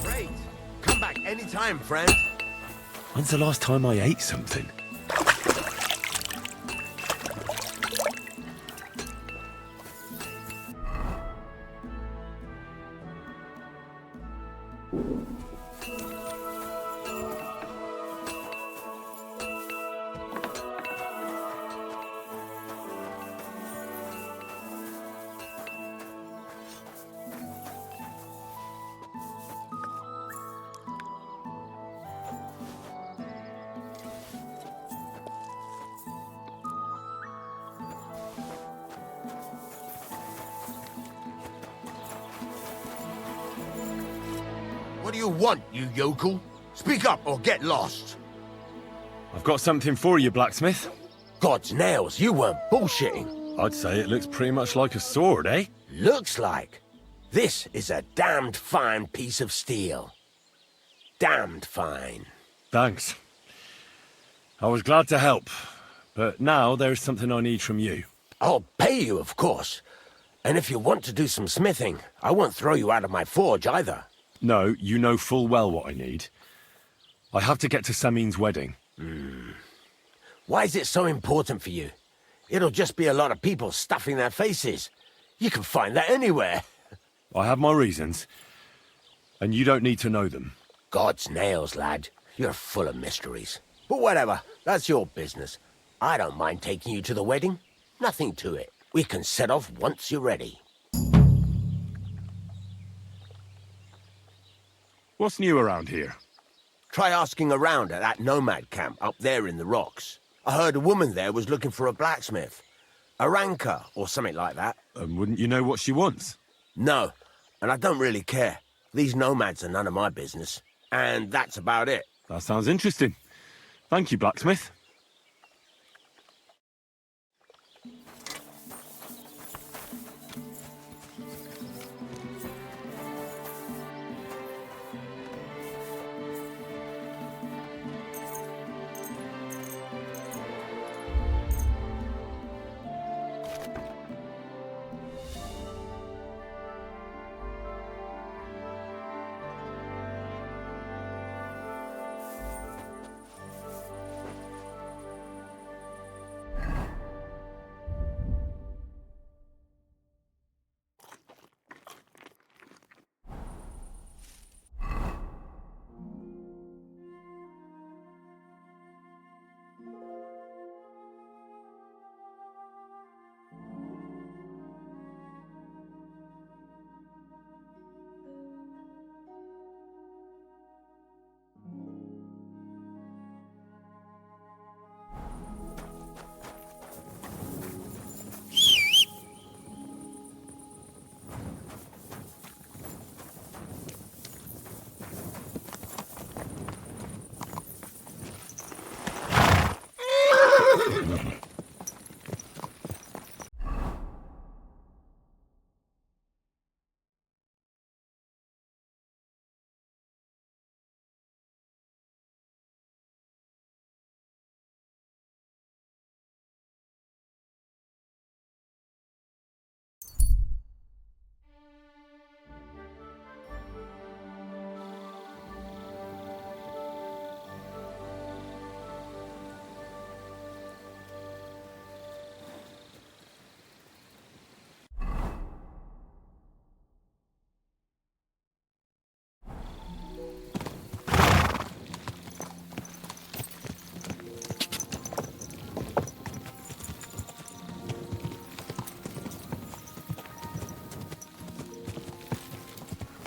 Great. Come back anytime, friend. When's the last time I ate something? What do you want, you yokel? Speak up or get lost. I've got something for you, blacksmith. God's nails, you weren't bullshitting. I'd say it looks pretty much like a sword, eh? Looks like. This is a damned fine piece of steel. Damned fine. Thanks. I was glad to help, but now there's something I need from you. I'll pay you, of course. And if you want to do some smithing, I won't throw you out of my forge either. No, you know full well what I need. I have to get to Samin's wedding. Why is it so important for you? It'll just be a lot of people stuffing their faces. You can find that anywhere. I have my reasons, and you don't need to know them. God's nails, lad. You're full of mysteries. But whatever, that's your business. I don't mind taking you to the wedding. Nothing to it. We can set off once you're ready. What's new around here? Try asking around at that nomad camp up there in the rocks. I heard a woman there was looking for a blacksmith. A ranker, or something like that. And wouldn't you know what she wants? No, and I don't really care. These nomads are none of my business. And that's about it. That sounds interesting. Thank you, blacksmith.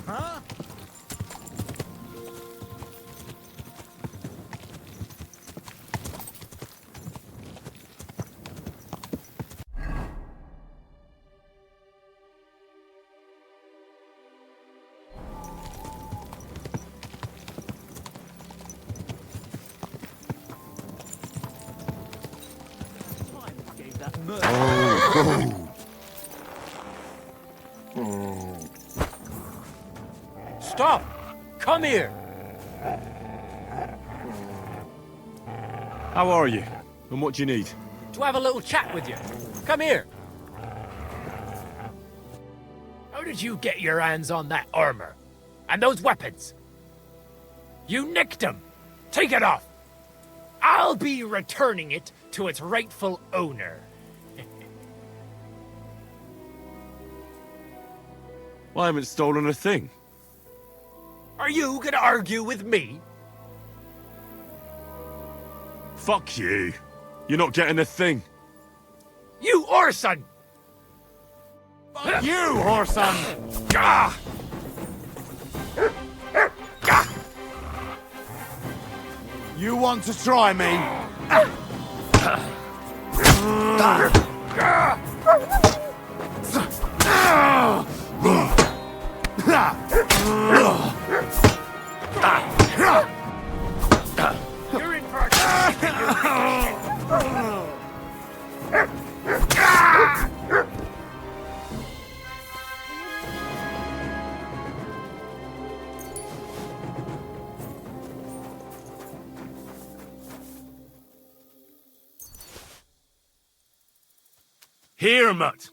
Huh? Stop! Come here! How are you? And what do you need? To have a little chat with you. Come here! How did you get your hands on that armor? And those weapons? You nicked them! Take it off! I'll be returning it to its rightful owner. I haven't stolen a thing. Are you gonna argue with me? Fuck you. You're not getting a thing. You Orson! You, Horson! Gah! Gah! You want to try me? You're in for a Hermit!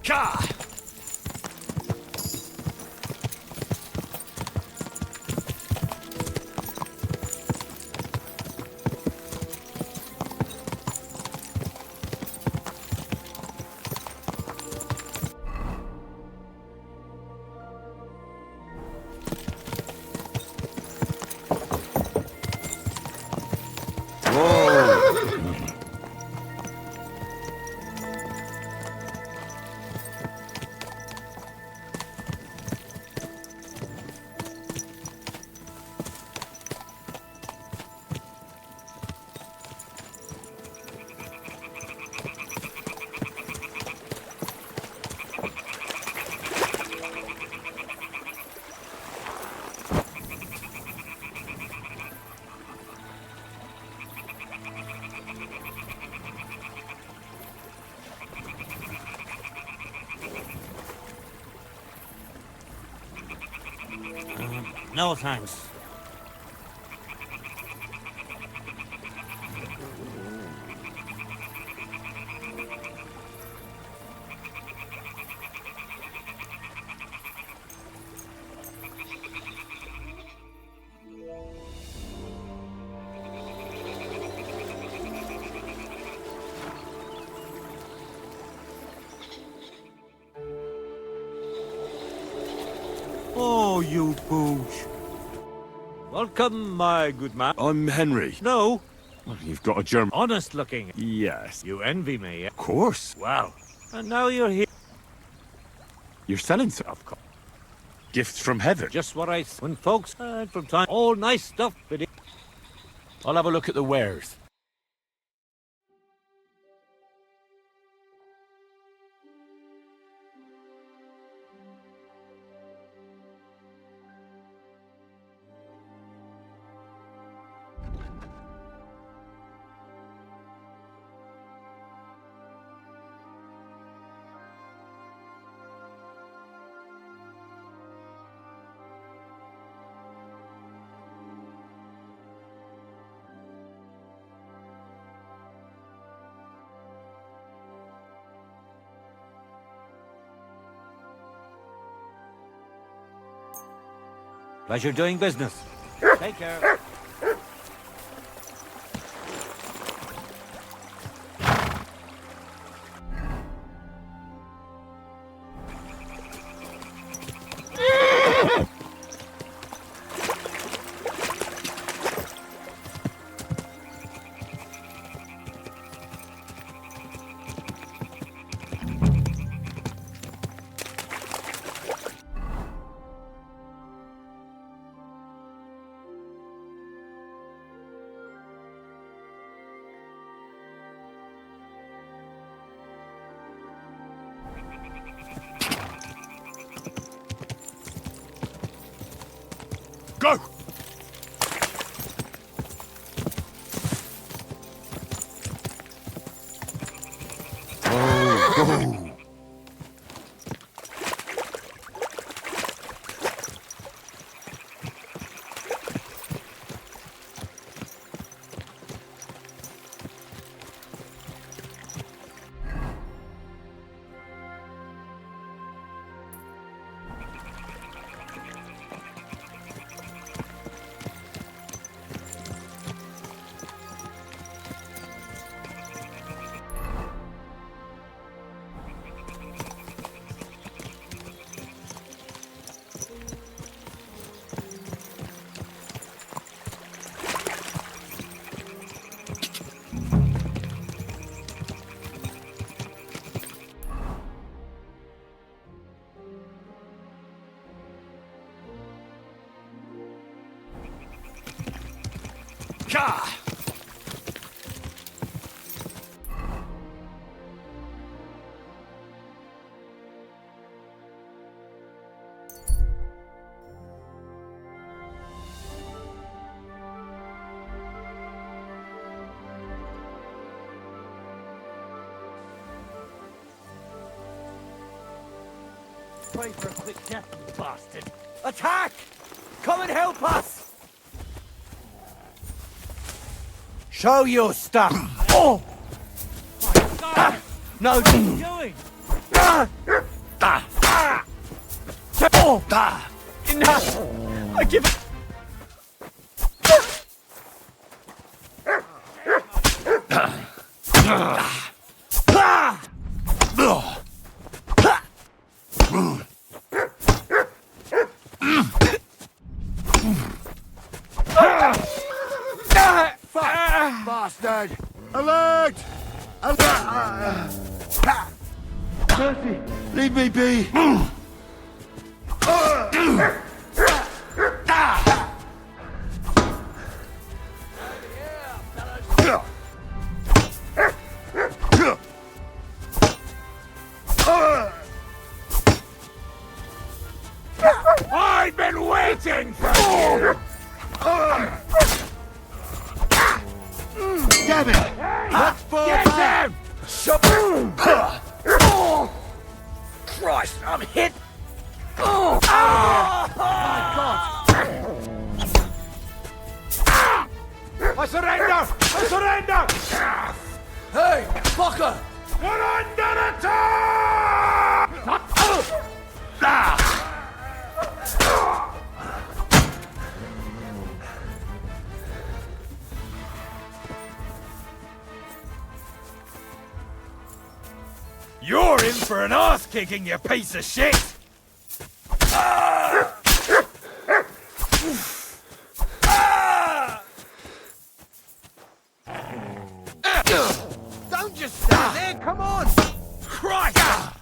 Gah! No thanks. Oh, you pooch. Welcome, my good man. I'm Henry. No, Well, you've got a German. honest looking. Yes. You envy me, eh? Of course. Well, and now you're here. You're selling some Of course. gifts from heaven. Just what when folks from time. All nice stuff, but I'll have a look at the wares. Pleasure doing business. Take care. Go! Ka! Pray for a quick death, you bastard. Attack! Come and help us! Show your stuff! Oh! My God! No! What are you doing? Enough! I give it. Bastard! Alert! Mercy! Leave me be! I've been waiting for you! Damn it! Let's fall back! him! Christ, I'm hit! Oh! My God! I surrender! I surrender! Hey, fucker! We're under attack! You're in for an ass kicking, you piece of shit! Don't just stand there, come on! Christ!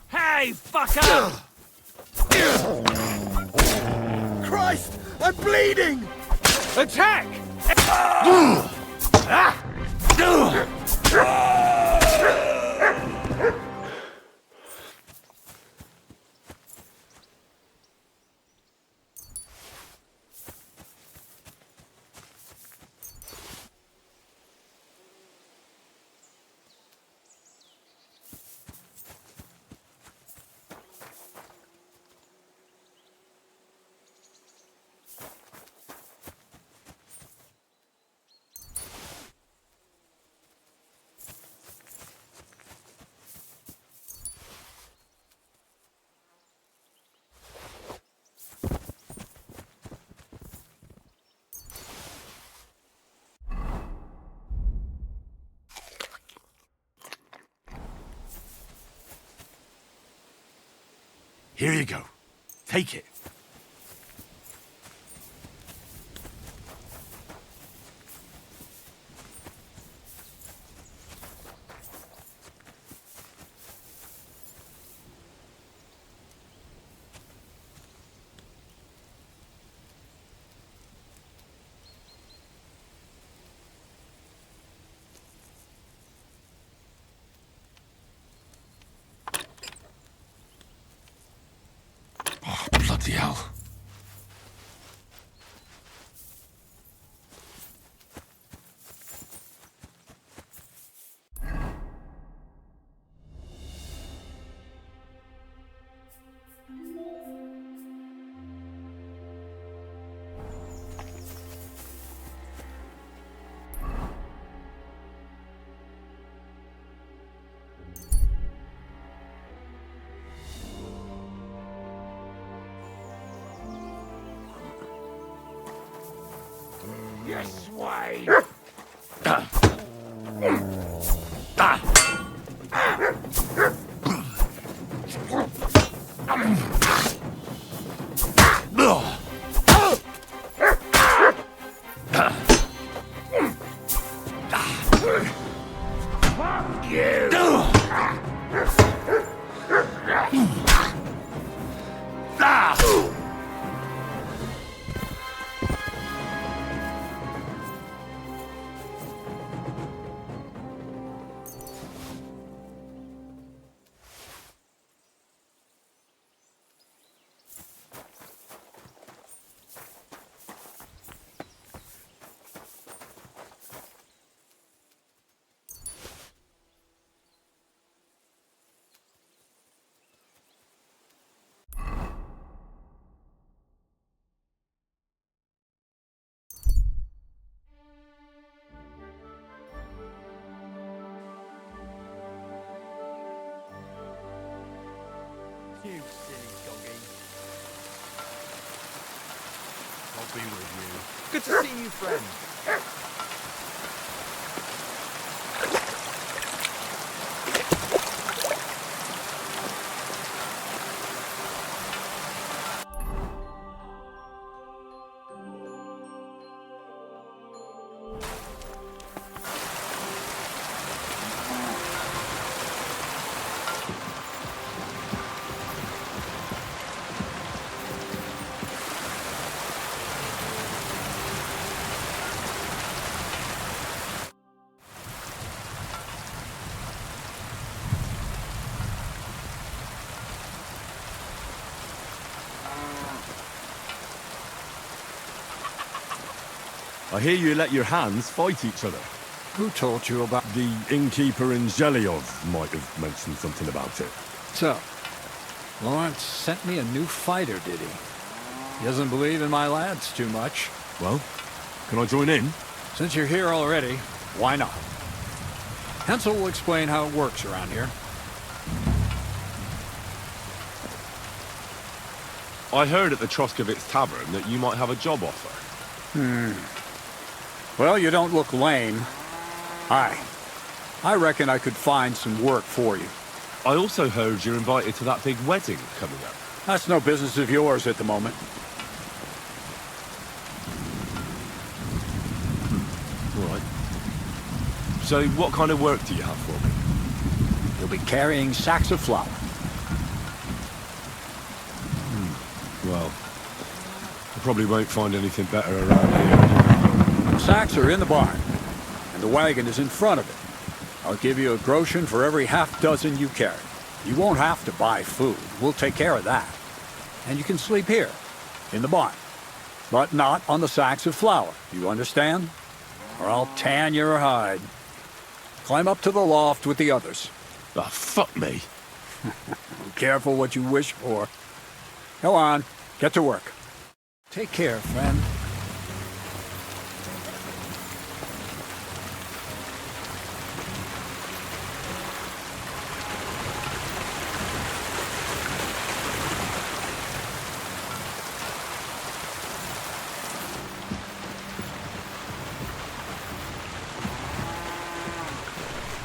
Hey, fucker! Christ, I'm bleeding! Attack! Here you go. Take it. Oh, bloody hell. You swine! You silly doggy. I'll be with you. Good to see you, friend. I hear you let your hands fight each other. Who told you about... The innkeeper in Zhelyov might have mentioned something about it. So, Lawrence sent me a new fighter, did he? He doesn't believe in my lads too much. Well, can I join in? Since you're here already, why not? Hansel will explain how it works around here. I heard at the Troskovitz Tavern that you might have a job offer. Well, you don't look lame. I reckon I could find some work for you. I also heard you're invited to that big wedding coming up. That's no business of yours at the moment. All right. So what kind of work do you have for me? You'll be carrying sacks of flour. Well, I probably won't find anything better around here. The sacks are in the barn, and the wagon is in front of it. I'll give you a groschen for every half-dozen you carry. You won't have to buy food. We'll take care of that. And you can sleep here, in the barn. But not on the sacks of flour, you understand? Or I'll tan your hide. Climb up to the loft with the others. Ah, fuck me. Careful what you wish for. Go on, get to work. Take care, friend.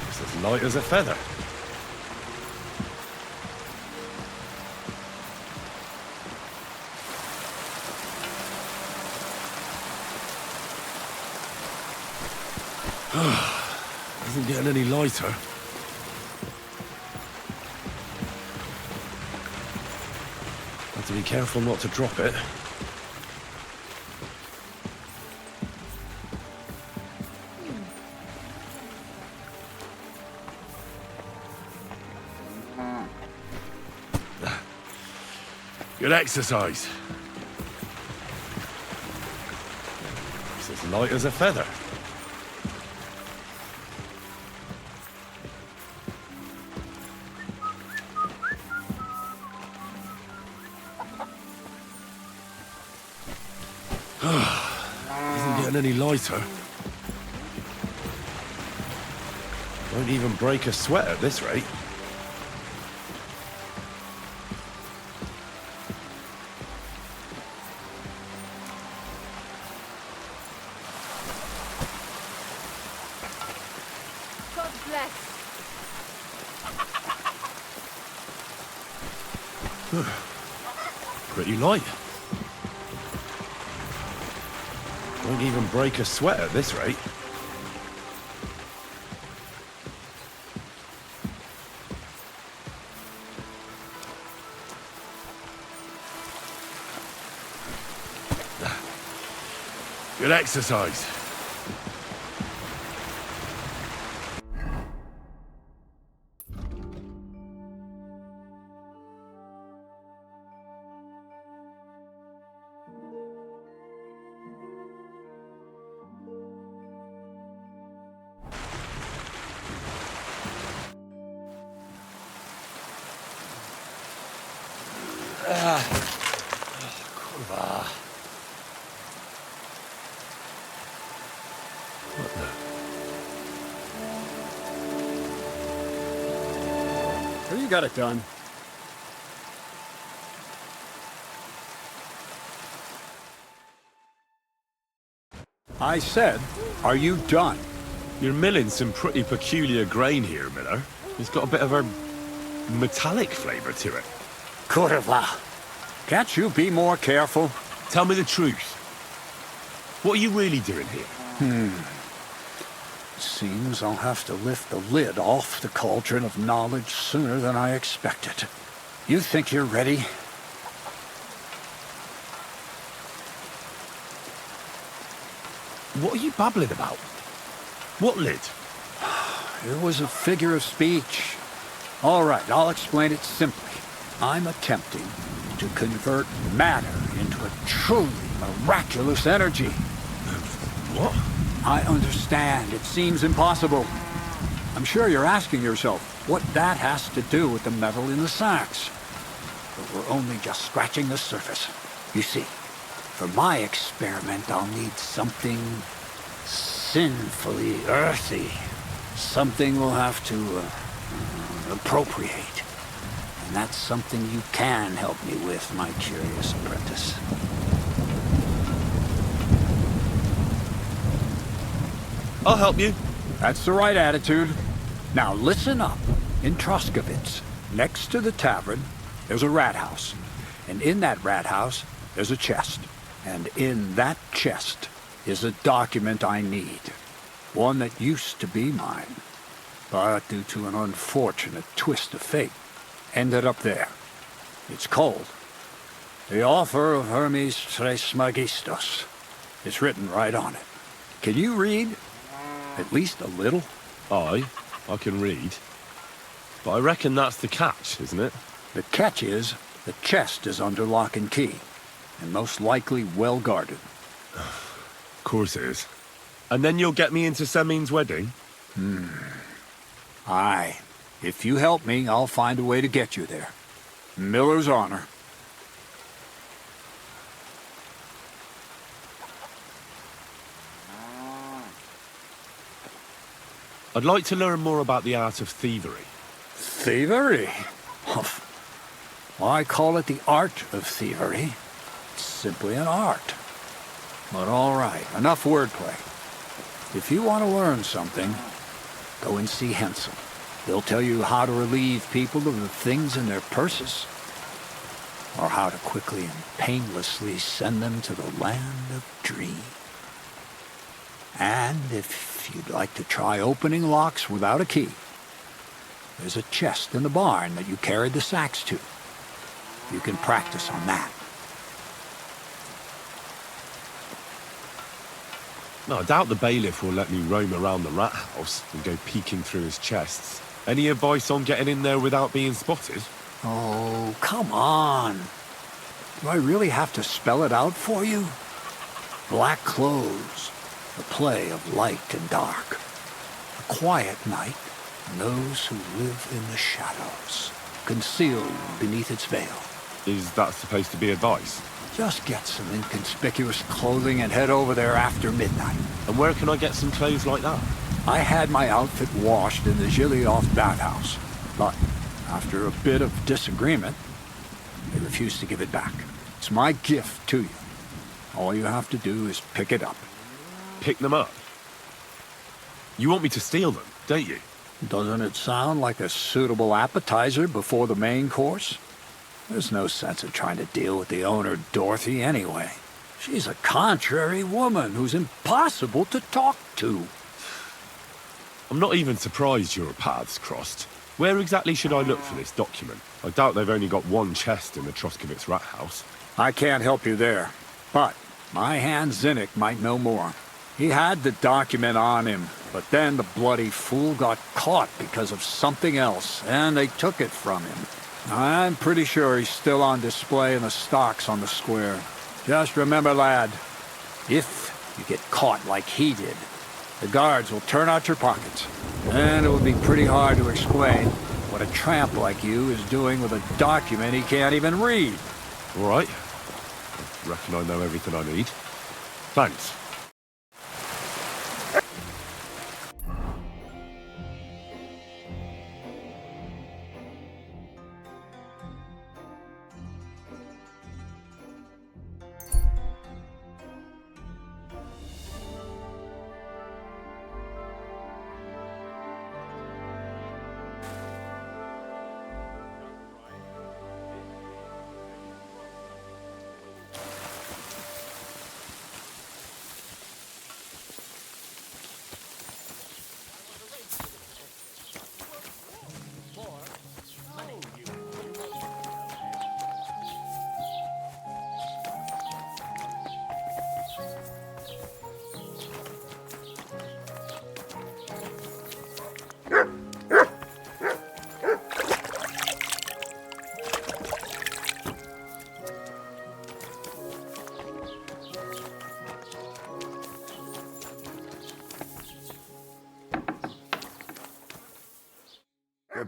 It's as light as a feather. Isn't getting any lighter. Have to be careful not to drop it. Good exercise. It's as light as a feather. Isn't getting any lighter. Won't even break a sweat at this rate. God bless. Pretty light. Won't even break a sweat at this rate. Good exercise. So you got it done. I said, are you done? You're milling some pretty peculiar grain here, Miller. It's got a bit of a metallic flavour to it. Curva. Can't you be more careful? Tell me the truth. What are you really doing here? Seems I'll have to lift the lid off the cauldron of knowledge sooner than I expected. You think you're ready? What are you babbling about? What lid? It was a figure of speech. All right, I'll explain it simply. I'm attempting to convert matter into a truly miraculous energy. What? I understand. It seems impossible. I'm sure you're asking yourself what that has to do with the metal in the sacks. But we're only just scratching the surface. You see, for my experiment, I'll need something sinfully earthy. Something we'll have to appropriate. And that's something you can help me with, my curious apprentice. I'll help you. That's the right attitude. Now listen up. In Troskovitz, next to the tavern, there's a rat house. And in that rat house, there's a chest. And in that chest is a document I need. One that used to be mine. But due to an unfortunate twist of fate, ended up there. It's called The Offer of Hermes Trismegistos. It's written right on it. Can you read? At least a little? I can read. But I reckon that's the catch, isn't it? The catch is, the chest is under lock and key, and most likely well guarded. Of course it is. And then you'll get me into Semin's wedding? Aye. If you help me, I'll find a way to get you there. Miller's honor. I'd like to learn more about the art of thievery. Thievery? Well, I call it the art of thievery. It's simply an art. But all right, enough wordplay. If you want to learn something, go and see Hensel. They'll tell you how to relieve people of the things in their purses, or how to quickly and painlessly send them to the land of dreams. And if if you'd like to try opening locks without a key. There's a chest in the barn that you carried the sacks to. You can practice on that. No, I doubt the bailiff will let me roam around the rat house and go peeking through his chests. Any advice on getting in there without being spotted? Oh, come on. Do I really have to spell it out for you? Black clothes, the play of light and dark. A quiet night, and those who live in the shadows, concealed beneath its veil. Is that supposed to be advice? Just get some inconspicuous clothing and head over there after midnight. And where can I get some clothes like that? I had my outfit washed in the Gilioff bathhouse, but after a bit of disagreement, they refused to give it back. It's my gift to you. All you have to do is pick it up. Pick them up? You want me to steal them, don't you? Doesn't it sound like a suitable appetizer before the main course? There's no sense in trying to deal with the owner, Dorothy, anyway. She's a contrary woman who's impossible to talk to. I'm not even surprised your paths crossed. Where exactly should I look for this document? I doubt they've only got one chest in the Troskovitz rat house. I can't help you there, but my hand Zinnik might know more. He had the document on him, but then the bloody fool got caught because of something else, and they took it from him. I'm pretty sure he's still on display in the stocks on the square. Just remember, lad, if you get caught like he did, the guards will turn out your pockets. And it will be pretty hard to explain what a tramp like you is doing with a document he can't even read. All right. Reckon I know everything I need. Thanks.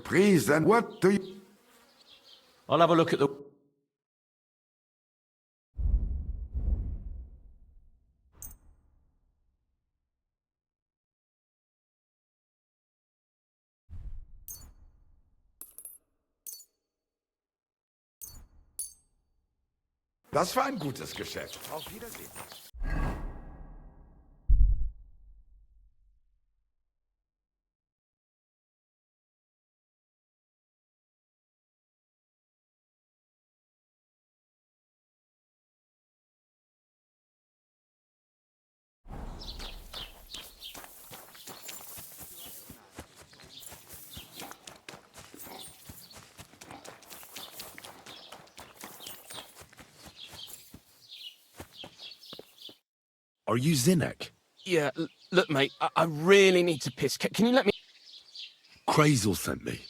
Priest, and what do you... I'll have a look at the... Das war ein gutes Geschäft. Auf Wiedersehen. Are you Zinnik? Yeah, look, mate, I really need to piss. Can you let me... Crazel sent me.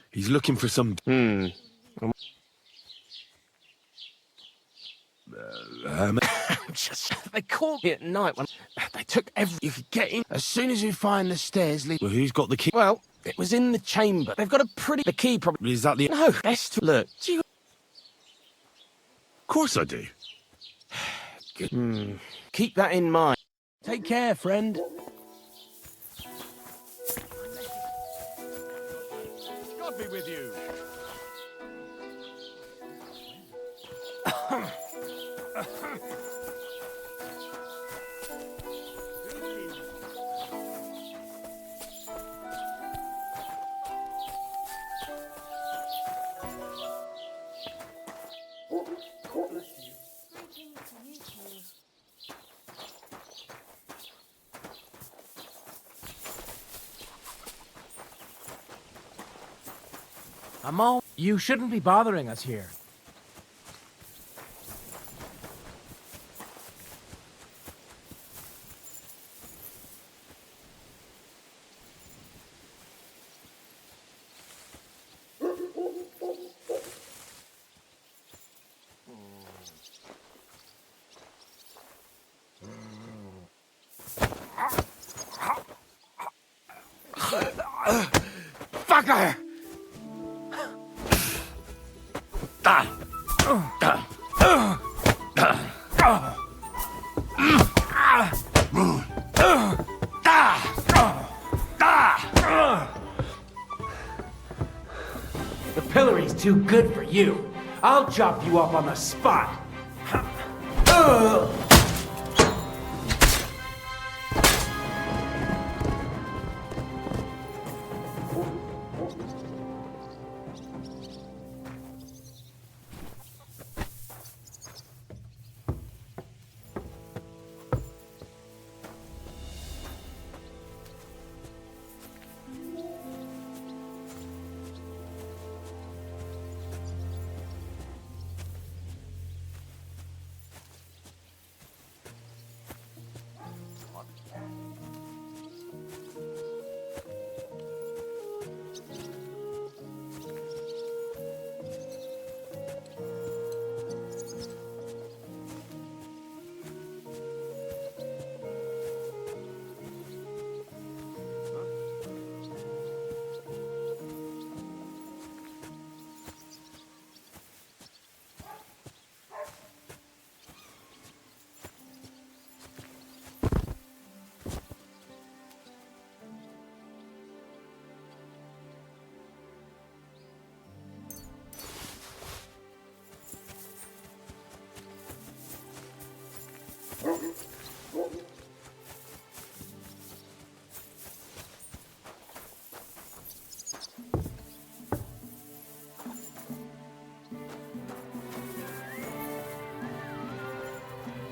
He's looking for some... Hermit? They called me at night when... They took every... You could get in as soon as you find the stairs lead... Well, who's got the key? Well, it was in the chamber. They've got a pretty... The key probably... Is that the... No, best to... Look, do you... Of course I do. Good. Keep that in mind. Take care, friend. God be with you. I'm all... You shouldn't be bothering us here. Fucker! The pillory's too good for you. I'll chop you up on the spot.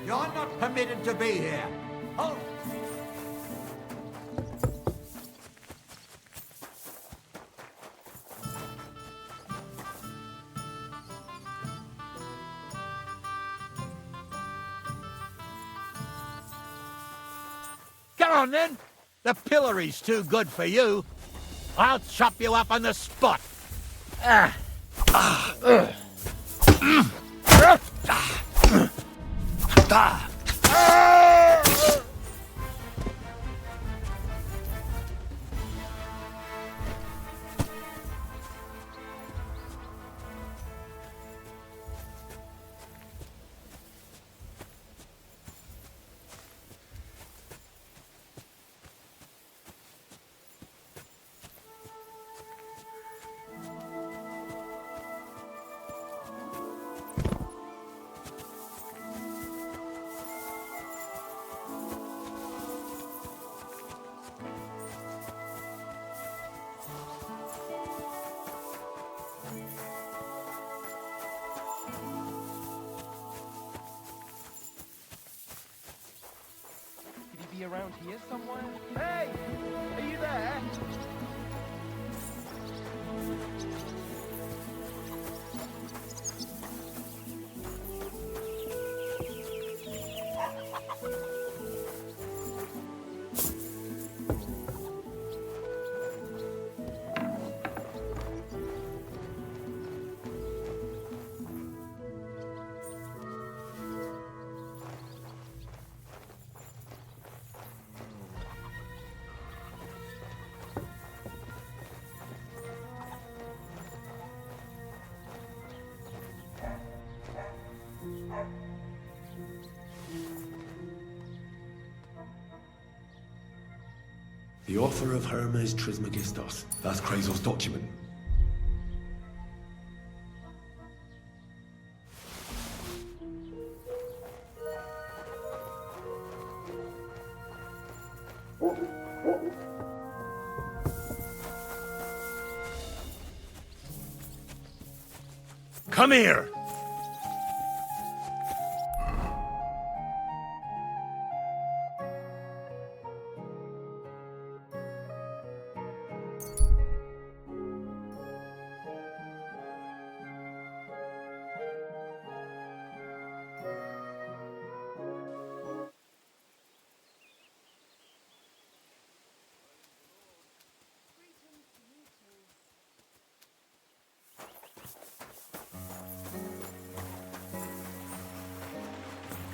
You're not permitted to be here. Halt! Come on, then. The pillory's too good for you. I'll chop you up on the spot. Could he be around here somewhere? Hey! Are you there? The author of Hermes Trismegistos. That's Krazel's document. Come here!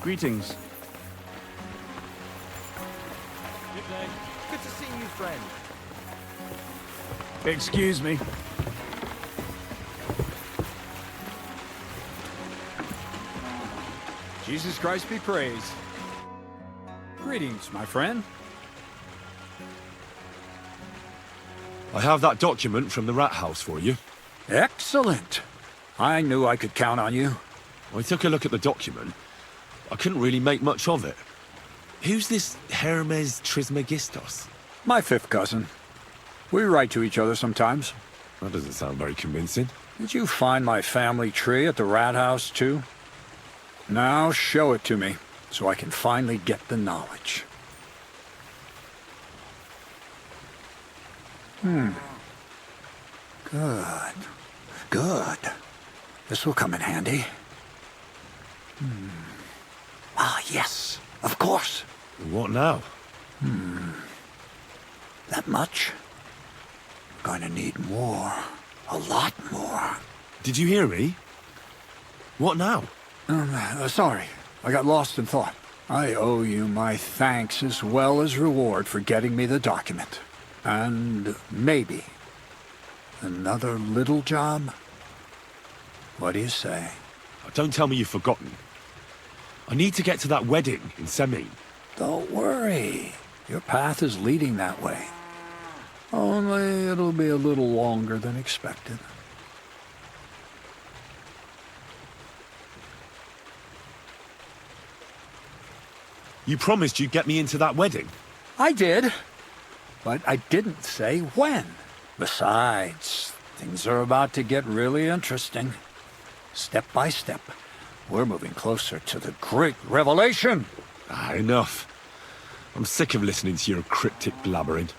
Greetings. Good day. Good to see you, friend. Excuse me. Jesus Christ be praised. Greetings, my friend. I have that document from the rat house for you. Excellent. I knew I could count on you. I took a look at the document. I couldn't really make much of it. Who's this Hermes Trismegistos? My fifth cousin. We write to each other sometimes. That doesn't sound very convincing. Did you find my family tree at the rat house, too? Now show it to me, so I can finally get the knowledge. Good. Good. This will come in handy. Ah, yes. Of course. What now? That much? Going to need more. A lot more. Did you hear me? What now? Sorry. I got lost in thought. I owe you my thanks as well as reward for getting me the document. And maybe another little job? What do you say? Don't tell me you've forgotten. I need to get to that wedding in Semin. Don't worry. Your path is leading that way. Only it'll be a little longer than expected. You promised you'd get me into that wedding. I did, but I didn't say when. Besides, things are about to get really interesting. Step by step, we're moving closer to the great revelation. Enough. I'm sick of listening to your cryptic blabbering.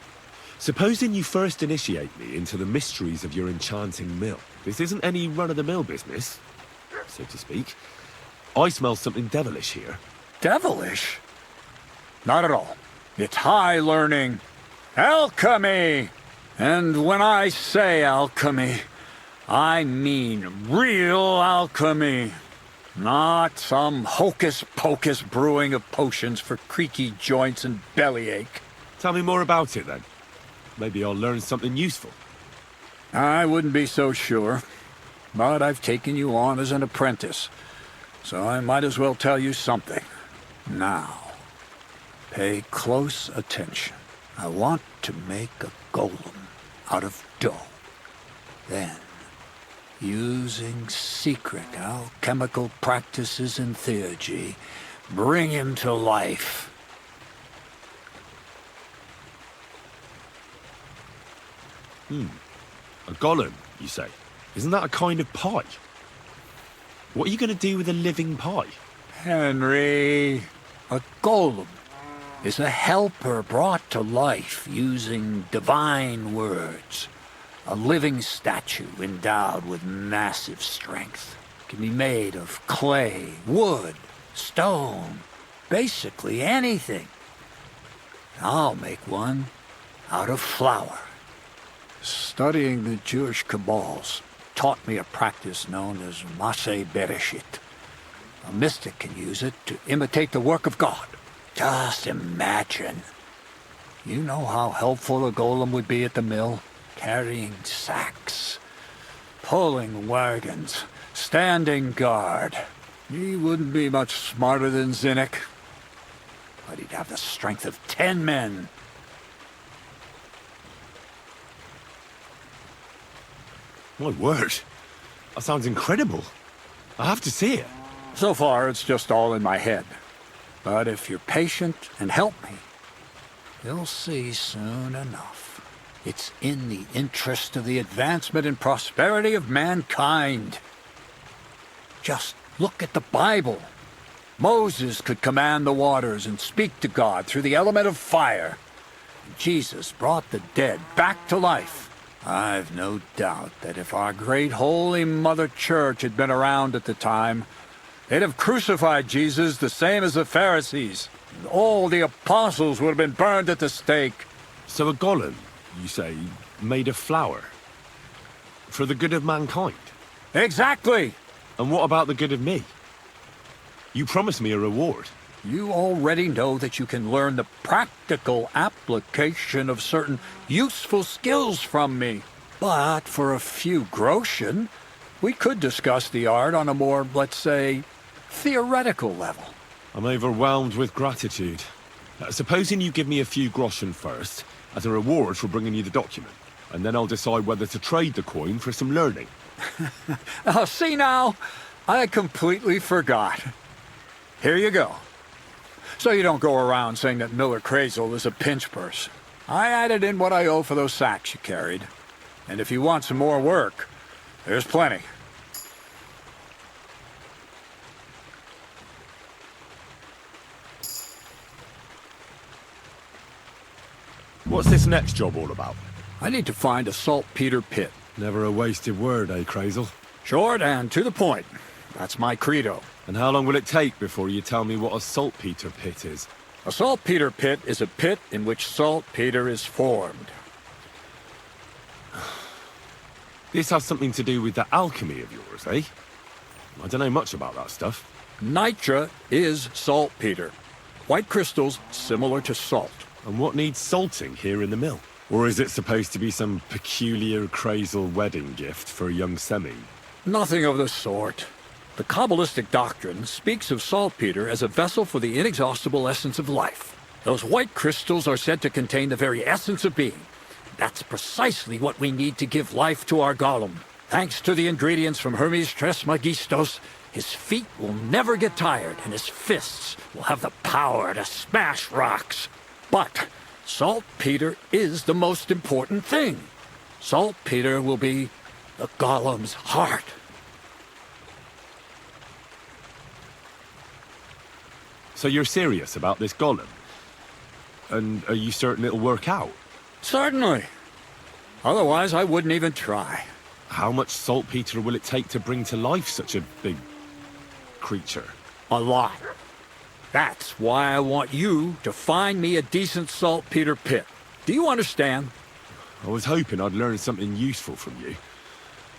Supposing you first initiate me into the mysteries of your enchanting mill. This isn't any run-of-the-mill business, so to speak. I smell something devilish here. Devilish? Not at all. It's high learning. Alchemy! And when I say alchemy, I mean real alchemy. Not some hocus-pocus brewing of potions for creaky joints and bellyache. Tell me more about it, then. Maybe I'll learn something useful. I wouldn't be so sure, but I've taken you on as an apprentice, so I might as well tell you something. Now, pay close attention. I want to make a golem out of dough. Then, using secret alchemical practices and theurgy, bring him to life. A golem, you say? Isn't that a kind of pie? What are you going to do with a living pie? Henry, a golem is a helper brought to life using divine words. A living statue endowed with massive strength. Can be made of clay, wood, stone, basically anything. I'll make one out of flour. Studying the Jewish Kabbals taught me a practice known as Maseh Bereshit. A mystic can use it to imitate the work of God. Just imagine. You know how helpful a golem would be at the mill? Carrying sacks, pulling wagons, standing guard. He wouldn't be much smarter than Zinnik, but he'd have the strength of 10 men. My word. That sounds incredible. I have to see it. So far, it's just all in my head. But if you're patient and help me, you'll see soon enough. It's in the interest of the advancement and prosperity of mankind. Just look at the Bible. Moses could command the waters and speak to God through the element of fire. Jesus brought the dead back to life. I've no doubt that if our great holy Mother Church had been around at the time, they'd have crucified Jesus the same as the Pharisees. And all the apostles would have been burned at the stake. So a golem, you say, made of flour? For the good of mankind? Exactly! And what about the good of me? You promised me a reward. You already know that you can learn the practical application of certain useful skills from me. But for a few groschen, we could discuss the art on a more, let's say, theoretical level. I'm overwhelmed with gratitude. Supposing you give me a few groschen first, as a reward for bringing you the document, and then I'll decide whether to trade the coin for some learning. Oh, see now? I completely forgot. Here you go. So you don't go around saying that Miller Crazel is a pinch purse. I added in what I owe for those sacks you carried. And if you want some more work, there's plenty. What's this next job all about? I need to find a saltpeter pit. Never a wasted word, eh, Crazel? Short and to the point. That's my credo. And how long will it take before you tell me what a saltpeter pit is? A saltpeter pit is a pit in which saltpeter is formed. This has something to do with the alchemy of yours, eh? I don't know much about that stuff. Nitra is saltpeter. White crystals similar to salt. And what needs salting here in the mill? Or is it supposed to be some peculiar Crazel wedding gift for a young semi? Nothing of the sort. The Kabbalistic doctrine speaks of saltpeter as a vessel for the inexhaustible essence of life. Those white crystals are said to contain the very essence of being. That's precisely what we need to give life to our golem. Thanks to the ingredients from Hermes Trismegistos, his feet will never get tired and his fists will have the power to smash rocks. But saltpeter is the most important thing. Saltpeter will be the golem's heart. So you're serious about this golem? And are you certain it'll work out? Certainly. Otherwise, I wouldn't even try. How much saltpeter will it take to bring to life such a big creature? A lot. That's why I want you to find me a decent saltpeter pit. Do you understand? I was hoping I'd learn something useful from you.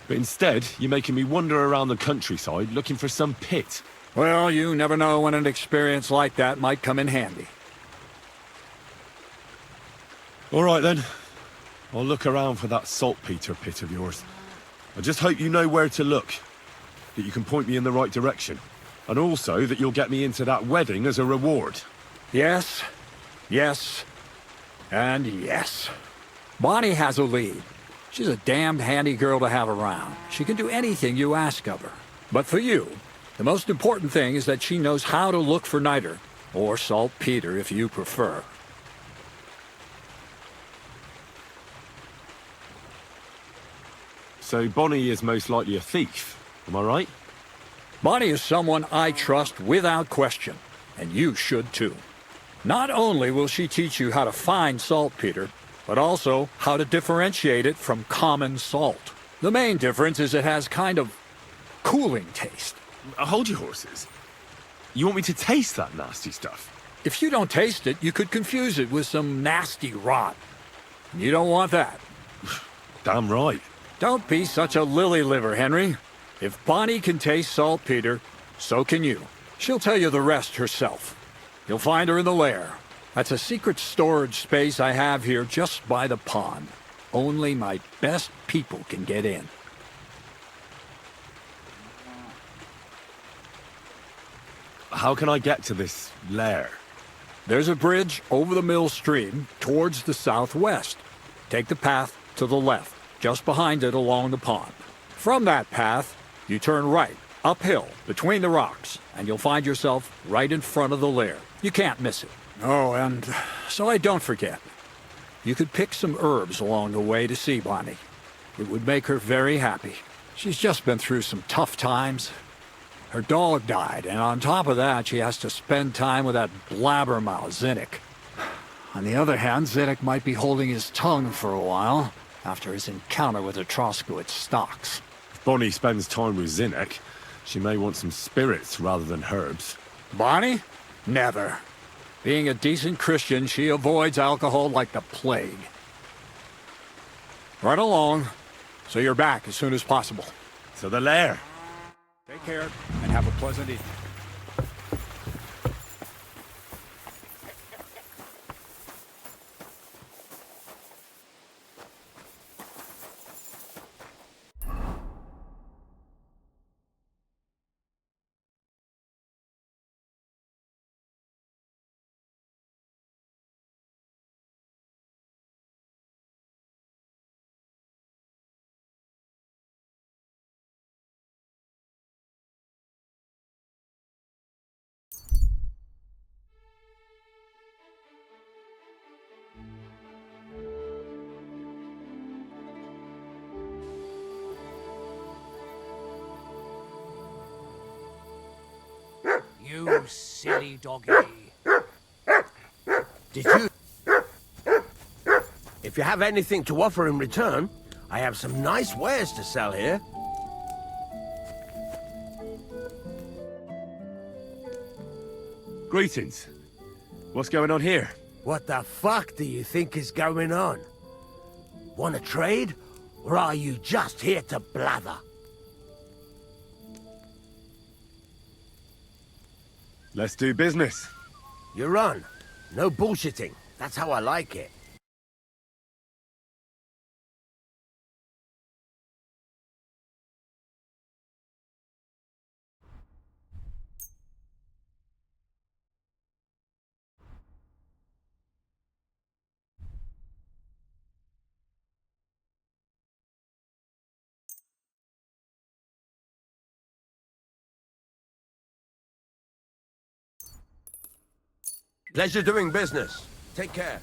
But instead, you're making me wander around the countryside looking for some pit. Well, you never know when an experience like that might come in handy. All right, then. I'll look around for that saltpeter pit of yours. I just hope you know where to look, that you can point me in the right direction, and also that you'll get me into that wedding as a reward. Yes, yes, and yes. Bonnie has a lead. She's a damned handy girl to have around. She can do anything you ask of her. But for you, the most important thing is that she knows how to look for niter, or saltpeter if you prefer. So Bonnie is most likely a thief, am I right? Bonnie is someone I trust without question, and you should too. Not only will she teach you how to find saltpeter, but also how to differentiate it from common salt. The main difference is it has kind of cooling taste. Hold your horses. You want me to taste that nasty stuff? If you don't taste it, you could confuse it with some nasty rot. You don't want that. Damn right. Don't be such a lily-liver, Henry. If Bonnie can taste saltpeter, so can you. She'll tell you the rest herself. You'll find her in the lair. That's a secret storage space I have here just by the pond. Only my best people can get in. How can I get to this lair? There's a bridge over the mill stream towards the southwest. Take the path to the left, just behind it along the pond. From that path, you turn right, uphill, between the rocks, and you'll find yourself right in front of the lair. You can't miss it. Oh, and so I don't forget, you could pick some herbs along the way to see Bonnie. It would make her very happy. She's just been through some tough times. Her dog died, and on top of that, she has to spend time with that blabbermouth, Zinnik. On the other hand, Zinnik might be holding his tongue for a while after his encounter with the Troskowitz stocks. If Bonnie spends time with Zinnik, she may want some spirits rather than herbs. Bonnie? Never. Being a decent Christian, she avoids alcohol like the plague. Run along, so you're back as soon as possible. To the lair. Take care, and have a pleasant evening. You silly doggy. Did you? If you have anything to offer in return, I have some nice wares to sell here. Greetings. What's going on here? What the fuck do you think is going on? Want to trade? Or are you just here to blather? Let's do business. You're on. No bullshitting. That's how I like it. Pleasure doing business. Take care.